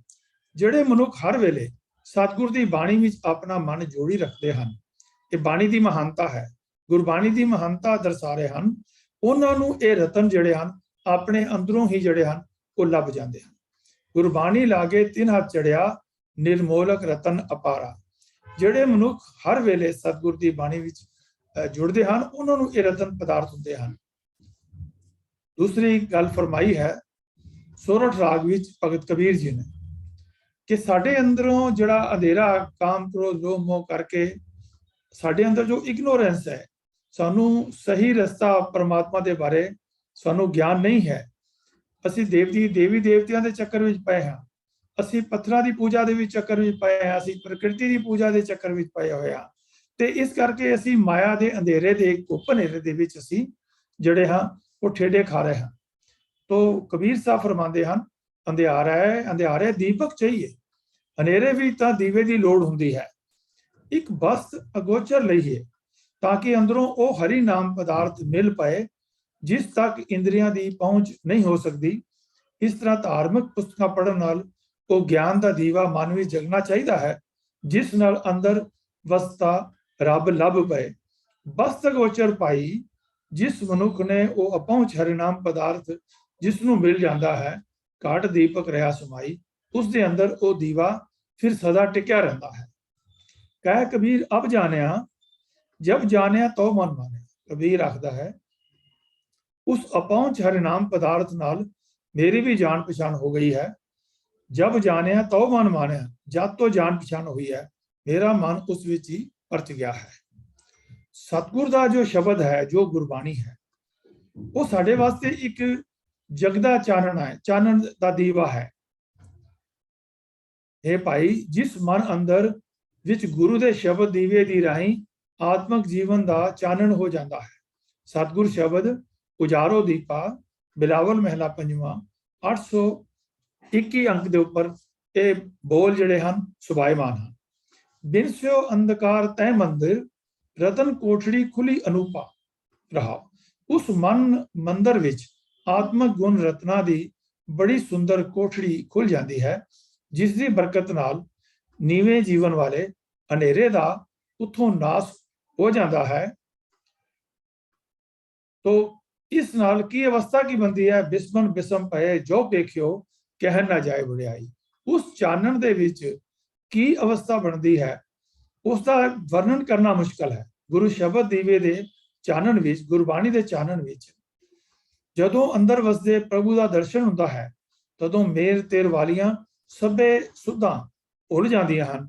जेड़े मनुख हर वेले सतगुर की बाणी में अपना मन जोड़ी रखते हैं। ये बाणी की महानता है, गुरबाणी की महानता दर्शा रहे हैं। उन्होंने ये रतन जड़े हैं अपने अंदरों ही जड़े हैं वो लभ जाते हैं। गुरबाणी लागे तिन हाथ चढ़िया, निर्मोलक रतन अपारा। जेड़े मनुख हर वेले सतगुर की बाणी विच जुड़ते हैं, उन्होंने ये रतन पदार्थ होते हैं। दूसरी गल फरमाई है सोरठ राग विच भगत कबीर जी ने कि साडे अंदरों जड़ा अंधेरा काम क्रोध लोभ मोह करके साडे अंदर जो इग्नोरेंस है, सानू सही रस्ता परमात्मा के बारे सानू ज्ञान नहीं है। असी देवी देवतियां के चक्कर में पे हाँ, ਅਸੀਂ ਪੱਥਰਾਂ ਦੀ ਪੂਜਾ ਦੇ ਵਿੱਚ ਚੱਕਰ ਵਿੱਚ ਪਏ ਹਾਂ, ਅਸੀਂ ਪ੍ਰਕਿਰਤੀ ਦੀ ਪੂਜਾ ਦੇ ਚੱਕਰ ਵਿੱਚ ਪਏ ਹੋਏ ਹਾਂ, ਤੇ ਇਸ ਕਰਕੇ ਅਸੀਂ ਮਾਇਆ ਦੇ ਅੰਧੇਰੇ ਦੇ ਘੁੱਪ ਹਨੇਰੇ ਦੇ ਵਿੱਚ ਅਸੀਂ ਜਿਹੜੇ ਹਾਂ ਉਹ ਠੇਡੇ ਖਾ ਰਹੇ ਹਾਂ। ਤੋ ਕਬੀਰ ਸਾਹਿਬ ਫਰਮਾਉਂਦੇ ਹਨ, ਅੰਧਿਆਰਾ ਹੈ ਅੰਧਿਆਰੇ ਦੀਪਕ ਚਾਹੀਏ, ਹਨੇਰੇ ਵੀ ਤਾਂ ਦੀਵੇ ਦੀ ਲੋੜ ਹੁੰਦੀ ਹੈ। ਇੱਕ ਬਸਤ ਅਗੋਚਰ ਲਈਏ ਤਾਂ ਕਿ ਅੰਦਰੋਂ ਉਹ ਹਰੀ ਨਾਮ ਪਦਾਰਥ ਮਿਲ ਪਏ ਜਿਸ ਤੱਕ ਇੰਦਰੀਆਂ ਦੀ ਪਹੁੰਚ ਨਹੀਂ ਹੋ ਸਕਦੀ। ਇਸ ਤਰ੍ਹਾਂ ਧਾਰਮਿਕ ਪੁਸਤਕਾਂ ਪੜ੍ਹਨ ਨਾਲ ਉਹ ਗਿਆਨ ਦਾ ਦੀਵਾ ਮਨ ਵਿੱਚ ਜਗਣਾ ਚਾਹੀਦਾ ਹੈ, ਜਿਸ ਨਾਲ ਅੰਦਰ ਵਸਤਾ ਰੱਬ ਲੱਭ ਪਏ। ਬਸਤ ਅਗੋਚਰ ਪਾਈ, ਜਿਸ ਮਨੁੱਖ ਨੇ ਉਹ ਅਪਹੁੰਚ ਹਰਿਨਾਮ ਪਦਾਰਥ ਜਿਸ ਨੂੰ ਮਿਲ ਜਾਂਦਾ ਹੈ, ਘਾਟ ਦੀਪਕ ਰਿਹਾ ਸਮਾਈ, ਉਸ ਦੇ ਅੰਦਰ ਉਹ ਦੀਵਾ ਫਿਰ ਸਦਾ ਟਿਕਿਆ ਰਹਿੰਦਾ ਹੈ। ਕਹਿ ਕਬੀਰ ਅਬ ਜਾਣਿਆ, ਜਬ ਜਾਣਿਆ ਤੋ ਮਨ ਮਾਨਿਆ। ਕਬੀਰ ਆਖਦਾ ਹੈ, ਉਸ ਅਪਹੁੰਚ ਹਰਿਨਾਮ ਪਦਾਰਥ ਨਾਲ ਮੇਰੀ ਵੀ ਜਾਣ ਪਛਾਣ ਹੋ ਗਈ ਹੈ। ਜਬ ਜਾਣਿਆ ਤੋ ਮਨ ਮਾਨਿਆ, ਜਦ ਤੋਂ ਜਾਣ ਪਛਾਣ ਹੋਈ ਹੈ, ਮੇਰਾ ਮਨ ਉਸ ਵਿੱਚ ਹੀ ਪਰਚ ਗਿਆ ਹੈ। ਸਤਿਗੁਰ ਦਾ ਜੋ ਸ਼ਬਦ ਹੈ, ਜੋ ਗੁਰਬਾਣੀ ਹੈ, ਉਹ ਸਾਡੇ ਵਾਸਤੇ ਇੱਕ ਜਗਦਾ ਚਾਨਣ ਹੈ, ਚਾਨਣ ਦਾ ਦੀਵਾ ਹੈ। ਇਹ ਭਾਈ, ਜਿਸ ਮਨ ਅੰਦਰ ਵਿੱਚ ਗੁਰੂ ਦੇ ਸ਼ਬਦ ਦੀਵੇ ਦੀ ਰਾਹੀਂ ਆਤਮਿਕ ਜੀਵਨ ਦਾ ਚਾਨਣ ਹੋ ਜਾਂਦਾ ਹੈ। ਸਤਿਗੁਰ ਸ਼ਬਦ ਉਜਾਰੋ ਦੀਪਾ, ਬਿਲਾਵਲ ਮਹਿਲਾ ਪੰਜਵਾਂ, 821 ਅੰਕ ਦੇ ਉੱਪਰ ਇਹ ਬੋਲ ਜਿਹੜੇ ਹਨ ਸੁਭਾਇਮਾਨ ਹਨ। ਬਿਨ ਸਿਓ ਅੰਧਕਾਰ ਤੈ ਮੰਦਿਰ, ਰਤਨ ਕੋਠੜੀ ਖੁੱਲੀ ਅਨੂਪਾ। ਰਹਾ, ਉਸ ਮਨ ਮੰਦਰ ਵਿੱਚ ਆਤਮਿਕ ਗੁਣ ਰਤਨਾ ਦੀ ਬੜੀ ਸੁੰਦਰ ਕੋਠੜੀ ਖੁੱਲ ਜਾਂਦੀ ਹੈ, ਜਿਸ ਦੀ ਬਰਕਤ ਨਾਲ ਨੀਵੇਂ ਜੀਵਨ ਵਾਲੇ ਹਨੇਰੇ ਦਾ ਉਥੋਂ ਨਾਸ ਹੋ ਜਾਂਦਾ ਹੈ। ਤੋ ਇਸ ਨਾਲ ਕੀ ਅਵਸਥਾ ਕੀ ਬਣਦੀ ਹੈ? ਬਿਸਮਨ ਬਿਸਮ ਪਏ ਜੋ ਵੇਖਿਓ, ਕਹਿ ਨਾ ਜਾਏ ਵਡਿਆਈ। ਉਸ ਚਾਨਣ ਦੇ ਵਿੱਚ ਕੀ ਅਵਸਥਾ ਬਣਦੀ ਹੈ, ਉਸ ਦਾ ਵਰਣਨ ਕਰਨਾ ਮੁਸ਼ਕਲ ਹੈ। ਗੁਰੂ ਸ਼ਬਦ ਦੀਵੇ ਦੇ ਚਾਨਣ ਵਿੱਚ, ਗੁਰਬਾਣੀ ਦੇ ਚਾਨਣ ਵਿੱਚ ਜਦੋਂ ਅੰਦਰ ਵਸਦੇ ਪ੍ਰਭੂ ਦਾ ਦਰਸ਼ਨ ਹੁੰਦਾ ਹੈ, ਤਦੋਂ ਮੇਰ ਤੇਰ ਵਾਲੀਆਂ ਸਭੇ ਸੁਧਾਂ ਭੁੱਲ ਜਾਂਦੀਆਂ ਹਨ,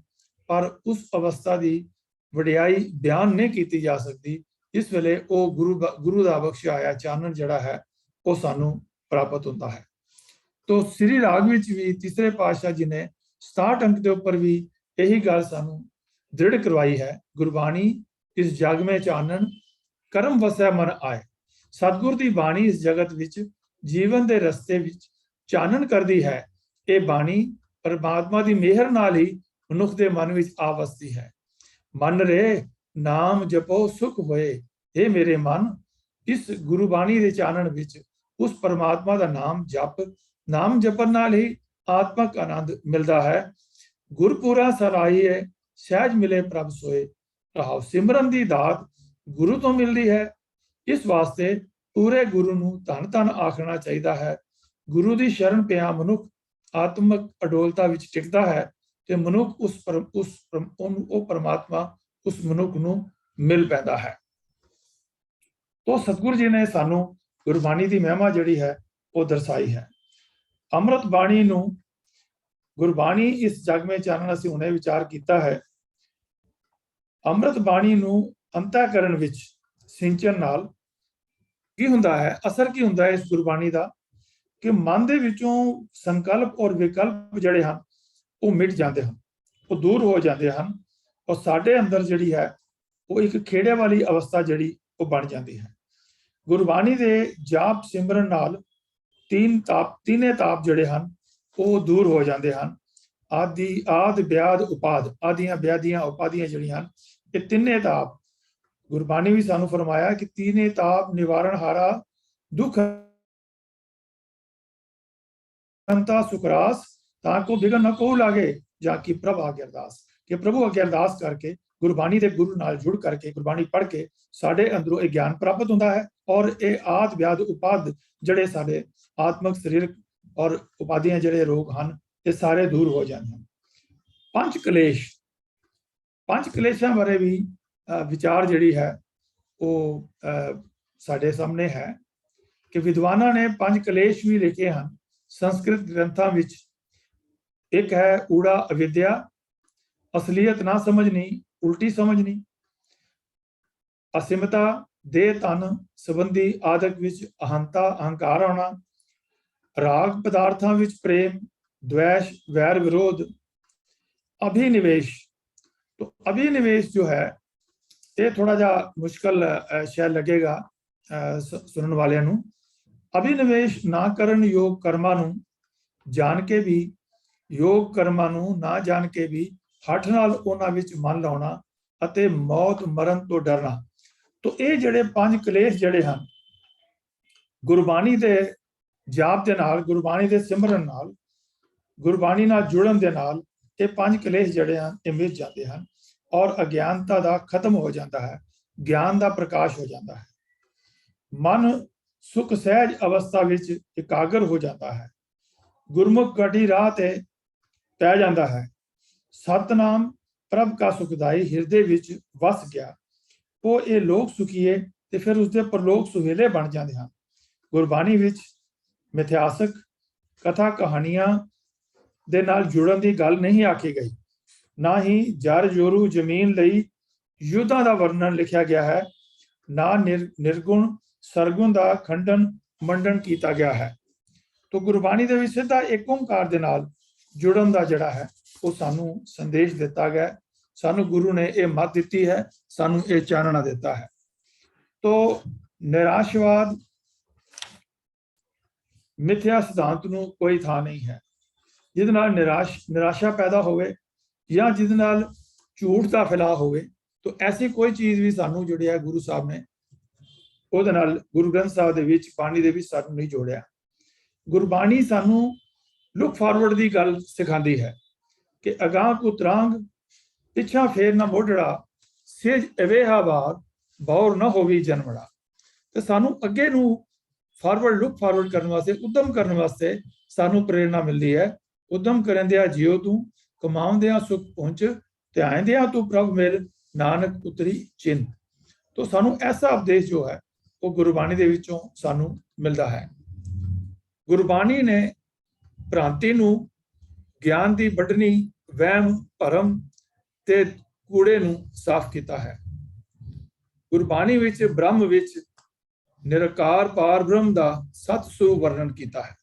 ਪਰ ਉਸ ਅਵਸਥਾ ਦੀ ਵਡਿਆਈ ਬਿਆਨ ਨਹੀਂ ਕੀਤੀ ਜਾ ਸਕਦੀ। ਇਸ ਵੇਲੇ ਉਹ ਗੁਰੂ ਦਾ ਬਖਸ਼ਿਆ ਹੋਇਆ ਚਾਨਣ ਜਿਹੜਾ ਹੈ ਉਹ ਸਾਨੂੰ ਪ੍ਰਾਪਤ ਹੁੰਦਾ ਹੈ। ਤੋ ਸ੍ਰੀ ਰਾਗ ਵਿੱਚ ਵੀ ਤੀਸਰੇ ਪਾਤਸ਼ਾਹ ਜੀ ਨੇ 67 ਅੰਕ ਦੇ ਉੱਪਰ ਵੀ ਇਹੀ ਗੱਲ ਸਾਨੂੰ ਦ੍ਰਿੜ ਕਰਵਾਈ ਹੈ। ਗੁਰਬਾਣੀ ਇਸ ਜਗ ਮੇ ਚਾਨਣ, ਕਰਮ ਵਸੈ ਮਨ ਆਏ। ਸਤਿਗੁਰ ਦੀ ਬਾਣੀ ਇਸ ਜਗਤ ਵਿੱਚ ਜੀਵਨ ਦੇ ਰਸਤੇ ਵਿੱਚ ਚਾਨਣ ਕਰਦੀ ਹੈ। ਇਹ ਬਾਣੀ ਪਰਮਾਤਮਾ ਦੀ ਮਿਹਰ ਨਾਲ ਹੀ ਮਨੁੱਖ ਦੇ ਮਨ ਵਿੱਚ ਆ ਵਸਦੀ ਹੈ। ਮਨ ਰੇ ਨਾਮ ਜਪੋ ਸੁਖ ਹੋਏ। ਇਹ ਮੇਰੇ ਮਨ, ਇਸ ਗੁਰਬਾਣੀ ਦੇ ਚਾਨਣ ਵਿੱਚ ਉਸ ਪਰਮਾਤਮਾ ਦਾ ਨਾਮ ਜਪ, ਨਾਮ ਜਪਣ ਨਾਲ ਹੀ ਆਤਮਕ ਆਨੰਦ ਮਿਲਦਾ ਹੈ। ਗੁਰਪੂਰਾ ਸਰਾਈਏ ਸਹਿਜ ਮਿਲੇ ਪ੍ਰਭ ਸੋਏ। ਰਹਾਉ, ਸਿਮਰਨ ਦੀ ਦਾਤ ਗੁਰੂ ਤੋਂ ਮਿਲਦੀ ਹੈ। ਇਸ ਵਾਸਤੇ ਪੂਰੇ ਗੁਰੂ ਨੂੰ ਧੰਨ ਧੰਨ ਆਖਣਾ ਚਾਹੀਦਾ ਹੈ। ਗੁਰੂ ਦੀ ਸ਼ਰਨ ਪਿਆ ਮਨੁੱਖ ਆਤਮਕ ਅਡੋਲਤਾ ਵਿੱਚ ਟਿਕਦਾ ਹੈ ਤੇ ਮਨੁੱਖ ਉਹ ਪਰਮਾਤਮਾ ਉਸ ਮਨੁੱਖ ਨੂੰ ਮਿਲ ਪੈਂਦਾ ਹੈ। ਤੋ ਸਤਿਗੁਰੂ ਜੀ ਨੇ ਸਾਨੂੰ ਗੁਰਬਾਣੀ ਦੀ ਮਹਿਮਾ ਜਿਹੜੀ ਹੈ ਉਹ ਦਰਸਾਈ ਹੈ। ਅੰਮ੍ਰਿਤ ਬਾਣੀ ਨੂੰ, ਗੁਰਬਾਣੀ ਇਸ ਜਗ ਮੇ ਚਾਨਣ, ਅਸੀਂ ਹੁਣੇ ਵਿਚਾਰ ਕੀਤਾ ਹੈ। ਅੰਮ੍ਰਿਤ ਬਾਣੀ ਨੂੰ ਅੰਤःਕਰਨ ਵਿੱਚ ਸਿੰਚਣ ਨਾਲ ਕੀ ਹੁੰਦਾ ਹੈ, ਅਸਰ ਕੀ ਹੁੰਦਾ ਹੈ ਇਸ ਗੁਰਬਾਣੀ ਦਾ, ਕਿ ਮਨ ਦੇ ਵਿੱਚੋਂ ਸੰਕਲਪ ਔਰ ਵਿਕਲਪ ਜਿਹੜੇ ਹਨ ਉਹ ਮਿਟ ਜਾਂਦੇ ਹਨ, ਉਹ ਦੂਰ ਹੋ ਜਾਂਦੇ ਹਨ, ਔਰ ਸਾਡੇ ਅੰਦਰ ਜਿਹੜੀ ਹੈ ਉਹ ਇੱਕ ਖੇੜੇ ਵਾਲੀ ਅਵਸਥਾ ਜਿਹੜੀ ਉਹ ਬਣ ਜਾਂਦੀ ਹੈ। ਗੁਰਬਾਣੀ ਦੇ ਜਾਪ ਸਿਮਰਨ ਨਾਲ ਤਿੰਨੇ ਤਾਪ ਜਿਹੜੇ ਹਨ ਉਹ ਦੂਰ ਹੋ ਜਾਂਦੇ ਹਨ। ਆਦ ਵਿਆਦ ਉਪਾਦ, ਆਦੀਆਂ ਵਿਆਦੀਆਂ ਉਪਾਦੀਆਂ ਜਿਹੜੀਆਂ ਹਨ, ਇਹ ਤਿੰਨੇ ਤਾਪ ਗੁਰਬਾਣੀ ਵੀ ਸਾਨੂੰ ਫਰਮਾਇਆ ਕਿ ਤੀਨੇ ਤਾਪ ਨਿਵਾਰਨ ਹਾਰਾ, ਦੁੱਖ ਅੰਤਾ ਸੁਕਰਾਸ, ਤਾਂ ਕੋ ਬਿਗਨ ਨ ਕੋ ਲਾਗੇ, ਜਾਂ ਕਿ ਪ੍ਰਭ ਆਗੇ ਅਰਦਾਸ। ਕਿ ਪ੍ਰਭੂ ਅੱਗੇ ਅਰਦਾਸ ਕਰਕੇ, ਗੁਰਬਾਣੀ ਦੇ ਗੁਰੂ ਨਾਲ ਜੁੜ ਕਰਕੇ, ਗੁਰਬਾਣੀ ਪੜ੍ਹ ਕੇ ਸਾਡੇ ਅੰਦਰੋਂ ਇਹ ਗਿਆਨ ਪ੍ਰਾਪਤ ਹੁੰਦਾ ਹੈ, ਔਰ ਇਹ ਆਦ ਵਿਆਦ ਉਪਾਦ ਜਿਹੜੇ ਸਾਡੇ ਆਤਮਿਕ ਸਰੀਰਕ ਔਰ ਉਪਾਦੀਆਂ ਜਿਹੜੇ ਰੋਗ ਹਨ, ਇਹ ਸਾਰੇ ਦੂਰ ਹੋ ਜਾਂਦੇ ਹਨ। ਪੰਜ ਕਲੇਸ਼ਾਂ ਬਾਰੇ ਵੀ ਵਿਚਾਰ ਜਿਹੜੀ ਹੈ ਉਹ ਸਾਡੇ ਸਾਹਮਣੇ ਹੈ ਕਿ ਵਿਦਵਾਨਾਂ ਨੇ 5 ਕਲੇਸ਼ ਵੀ ਲਿਖੇ ਹਨ ਸੰਸਕ੍ਰਿਤ ਗ੍ਰੰਥਾਂ ਵਿੱਚ। ਇੱਕ ਹੈ ਊੜਾ ਅਵਿਦਿਆ, ਅਸਲੀਅਤ ਨਾ ਸਮਝਣੀ, ਉਲਟੀ ਸਮਝਣੀ, ਅਸੀਮਤਾ, ਦੇਹ ਧਨ ਸੰਬੰਧੀ ਆਦਿਕ ਵਿੱਚ ਅਹੰਤਾ, ਅਹੰਕਾਰ ਆਉਣਾ, ਰਾਗ ਪਦਾਰਥਾਂ ਵਿੱਚ ਪ੍ਰੇਮ, द्वेष, वैर विरोध, अभिनिवेश। तो अभिनिवेश जो है ये थोड़ा जा मुश्किल शायद लगेगा सुनने वालिਆਂ ਨੂੰ। अभिनिवेश ना करन योग कर्मां ਨੂੰ ਜਾਣ ਕੇ ਵੀ, योग कर्मां ਨੂੰ ਨਾ ਜਾਣ ਕੇ ਵੀ ਹੱਠ ਨਾਲ ਉਹਨਾਂ ਵਿੱਚ ਮਨ ਲਾਉਣਾ ਅਤੇ ਮੌਤ ਮਰਨ ਤੋਂ ਡਰਨਾ। तो ਇਹ ਜਿਹੜੇ ਪੰਜ ਕਲੇਸ਼ ਜਿਹੜੇ ਹਨ, ਗੁਰਬਾਣੀ ਦੇ ਜਾਪ ਦੇ ਨਾਲ, ਗੁਰਬਾਣੀ ਦੇ ਸਿਮਰਨ ਨਾਲ, ਗੁਰਬਾਣੀ ਨਾਲ ਜੁੜਨ ਦੇ ਨਾਲ ਇਹ ਪੰਜ ਕਲੇਸ਼ ਜਿਹੜੇ ਹਨ ਇਹ ਮਿਟ ਜਾਂਦੇ ਹਨ ਔਰ ਅਗਿਆਨਤਾ ਦਾ ਖਤਮ ਹੋ ਜਾਂਦਾ ਹੈ, ਗਿਆਨ ਦਾ ਪ੍ਰਕਾਸ਼ ਹੋ ਜਾਂਦਾ ਹੈ। ਮਨ ਸੁਖ ਸਹਿਜ ਅਵਸਥਾ ਵਿੱਚ ਇਕਾਗਰ ਹੋ ਜਾਂਦਾ ਹੈ, ਗੁਰਮੁਖ ਕਟੀ ਰਾਹ ਤੇ ਪੈ ਜਾਂਦਾ ਹੈ। ਸਤਨਾਮ ਪ੍ਰਭ ਕਾ ਸੁਖਦਾਈ ਹਿਰਦੇ ਵਿੱਚ ਵਸ ਗਿਆ। ਉਹ ਇਹ ਲੋਕ ਸੁਖੀਏ ਤੇ ਫਿਰ ਉਸਦੇ ਪਰਲੋਕ ਸੁਹੇਲੇ ਬਣ ਜਾਂਦੇ ਹਨ। ਗੁਰਬਾਣੀ ਵਿੱਚ ਮਿਥਿਹਾਸਕ ਕਥਾ ਕਹਾਣੀਆਂ ਦੇ ਨਾਲ ਜੁੜਨ ਦੀ ਗੱਲ ਨਹੀਂ ਆਖੀ ਗਈ, ਨਾ ਹੀ ਜਰ ਜੋਰੂ ਜ਼ਮੀਨ ਲਈ ਯੁੱਧਾਂ ਦਾ ਵਰਣਨ ਲਿਖਿਆ ਗਿਆ ਹੈ, ਨਾ ਨਿਰਗੁਣ ਸਰਗੁਣ ਦਾ ਖੰਡਨ ਮੰਡਨ ਕੀਤਾ ਗਿਆ ਹੈ। तो गुरबाणी ਦੇ ਵਿੱਚ ਸਿੱਧਾ ਇੱਕ ਓੰਕਾਰ ਦੇ ਨਾਲ ਜੁੜਨ ਦਾ ਜਿਹੜਾ ਹੈ ਉਹ ਸਾਨੂੰ ਸੰਦੇਸ਼ ਦਿੱਤਾ ਗਿਆ, ਸਾਨੂੰ ਗੁਰੂ ਨੇ ਇਹ ਮੱਤ ਦਿੱਤੀ ਹੈ, ਸਾਨੂੰ ਇਹ ਚਾਨਣਾ ਦਿੱਤਾ ਹੈ। तो ਨਿਰਾਸ਼ਵਾਦ, ਮਿਥਿਆ ਸਿਧਾਂਤ ਨੂੰ ਕੋਈ ਥਾਂ ਨਹੀਂ ਹੈ। ਜਿਹਦੇ ਨਾਲ ਨਿਰਾਸ਼ਾ ਪੈਦਾ ਹੋਵੇ ਜਾਂ ਜਿਹਦੇ ਨਾਲ ਝੂਠ ਦਾ ਫੈਲਾਅ ਹੋਵੇ, तो ऐसी कोई चीज़ भी ਸਾਨੂੰ ਜਿਹੜੀ ਹੈ ਗੁਰੂ ਸਾਹਿਬ ਨੇ ਉਹਦੇ ਨਾਲ, ਗੁਰੂ ਗ੍ਰੰਥ ਸਾਹਿਬ ਦੇ ਵਿੱਚ, ਬਾਣੀ ਦੇ ਵਿੱਚ ਸਾਨੂੰ ਨਹੀਂ ਜੋੜਿਆ। ਗੁਰਬਾਣੀ ਸਾਨੂੰ ਲੁੱਕ ਫਾਰਵਰਡ ਦੀ ਗੱਲ ਸਿਖਾਉਂਦੀ ਹੈ ਕਿ ਅਗਾਂਹ ਕੋ ਤਰਾਂਗ, ਪਿੱਛਾ ਫੇਰ ਨਾ ਮੋਢੜਾ, ਸੇਜ ਅਵੇਹਾ ਬਾਦ, ਬੌਰ ਨਾ ਹੋਵੀ ਜਨਮੜਾ। ਤੇ ਸਾਨੂੰ ਅੱਗੇ ਨੂੰ ਫਾਰਵਰਡ, ਲੁੱਕ ਫਾਰਵਰਡ ਕਰਨ ਵਾਸਤੇ, ਉਦਮ ਕਰਨ ਵਾਸਤੇ ਸਾਨੂੰ ਪ੍ਰੇਰਨਾ ਮਿਲਦੀ ਹੈ। ਉਦਮ ਕਰਦਿਆਂ ਜਿਉ ਤੂੰ, ਕਮਾਉਂਦਿਆਂ ਸੁਖ ਪਹੁੰਚ, ਧਿਆਇਂਦਿਆਂ ਤੂੰ ਪ੍ਰਭ ਮਿਲ, ਨਾਨਕ ਉਤਰੀ ਚਿੰਤ। तो ਸਾਨੂੰ ਐਸਾ ਉਪਦੇਸ਼ ਜੋ ਹੈ ਉਹ ਗੁਰਬਾਣੀ ਦੇ ਵਿੱਚੋਂ ਸਾਨੂੰ ਮਿਲਦਾ ਹੈ। ਗੁਰਬਾਣੀ ਨੇ ਭ੍ਰਾਂਤੀ ਨੂੰ, ਗਿਆਨ ਦੀ ਵੱਡਣੀ, ਵਹਿਮ ਭਰਮ ਤੇ ਕੂੜੇ ਨੂੰ ਸਾਫ਼ ਕੀਤਾ ਹੈ। ਗੁਰਬਾਣੀ ਵਿੱਚ ਬ੍ਰਹਮ ਵਿੱਚ ਨਿਰਕਾਰ ਪਾਰ ਬ੍ਰਹਮ ਦਾ ਸਤ ਸਰੂਪ ਵਰਣਨ ਕੀਤਾ ਹੈ।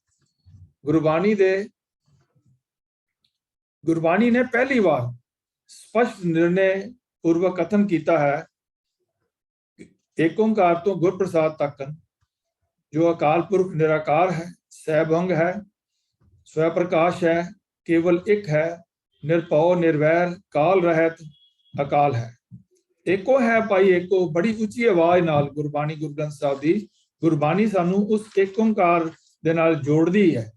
ਗੁਰਬਾਣੀ ਨੇ ਪਹਿਲੀ ਵਾਰ ਸਪਸ਼ਟ ਨਿਰਣੇ ਪੂਰਵਕ ਕਥਨ ਕੀਤਾ ਹੈ, ਏਕ ਓੰਕਾਰ ਤੋਂ ਗੁਰਪ੍ਰਸਾਦ ਤੱਕ, ਜੋ ਅਕਾਲ ਪੁਰਖ ਨਿਰਾਕਾਰ ਹੈ, ਸਹਿਭੰਗ ਹੈ, ਸਵੈ ਪ੍ਰਕਾਸ਼ ਹੈ, ਕੇਵਲ ਇੱਕ ਹੈ, ਨਿਰਭਉ ਨਿਰਵੈਰ, ਕਾਲ ਰਹਿਤ ਅਕਾਲ ਹੈ। ਏਕੋ ਹੈ ਭਾਈ ਏਕੋ, ਬੜੀ ਉੱਚੀ ਆਵਾਜ਼ ਨਾਲ ਗੁਰਬਾਣੀ, ਗੁਰੂ ਗ੍ਰੰਥ ਸਾਹਿਬ ਦੀ ਗੁਰਬਾਣੀ ਸਾਨੂੰ ਉਸ ਏਕ ਓੰਕਾਰ ਦੇ ਨਾਲ ਜੋੜਦੀ ਹੈ,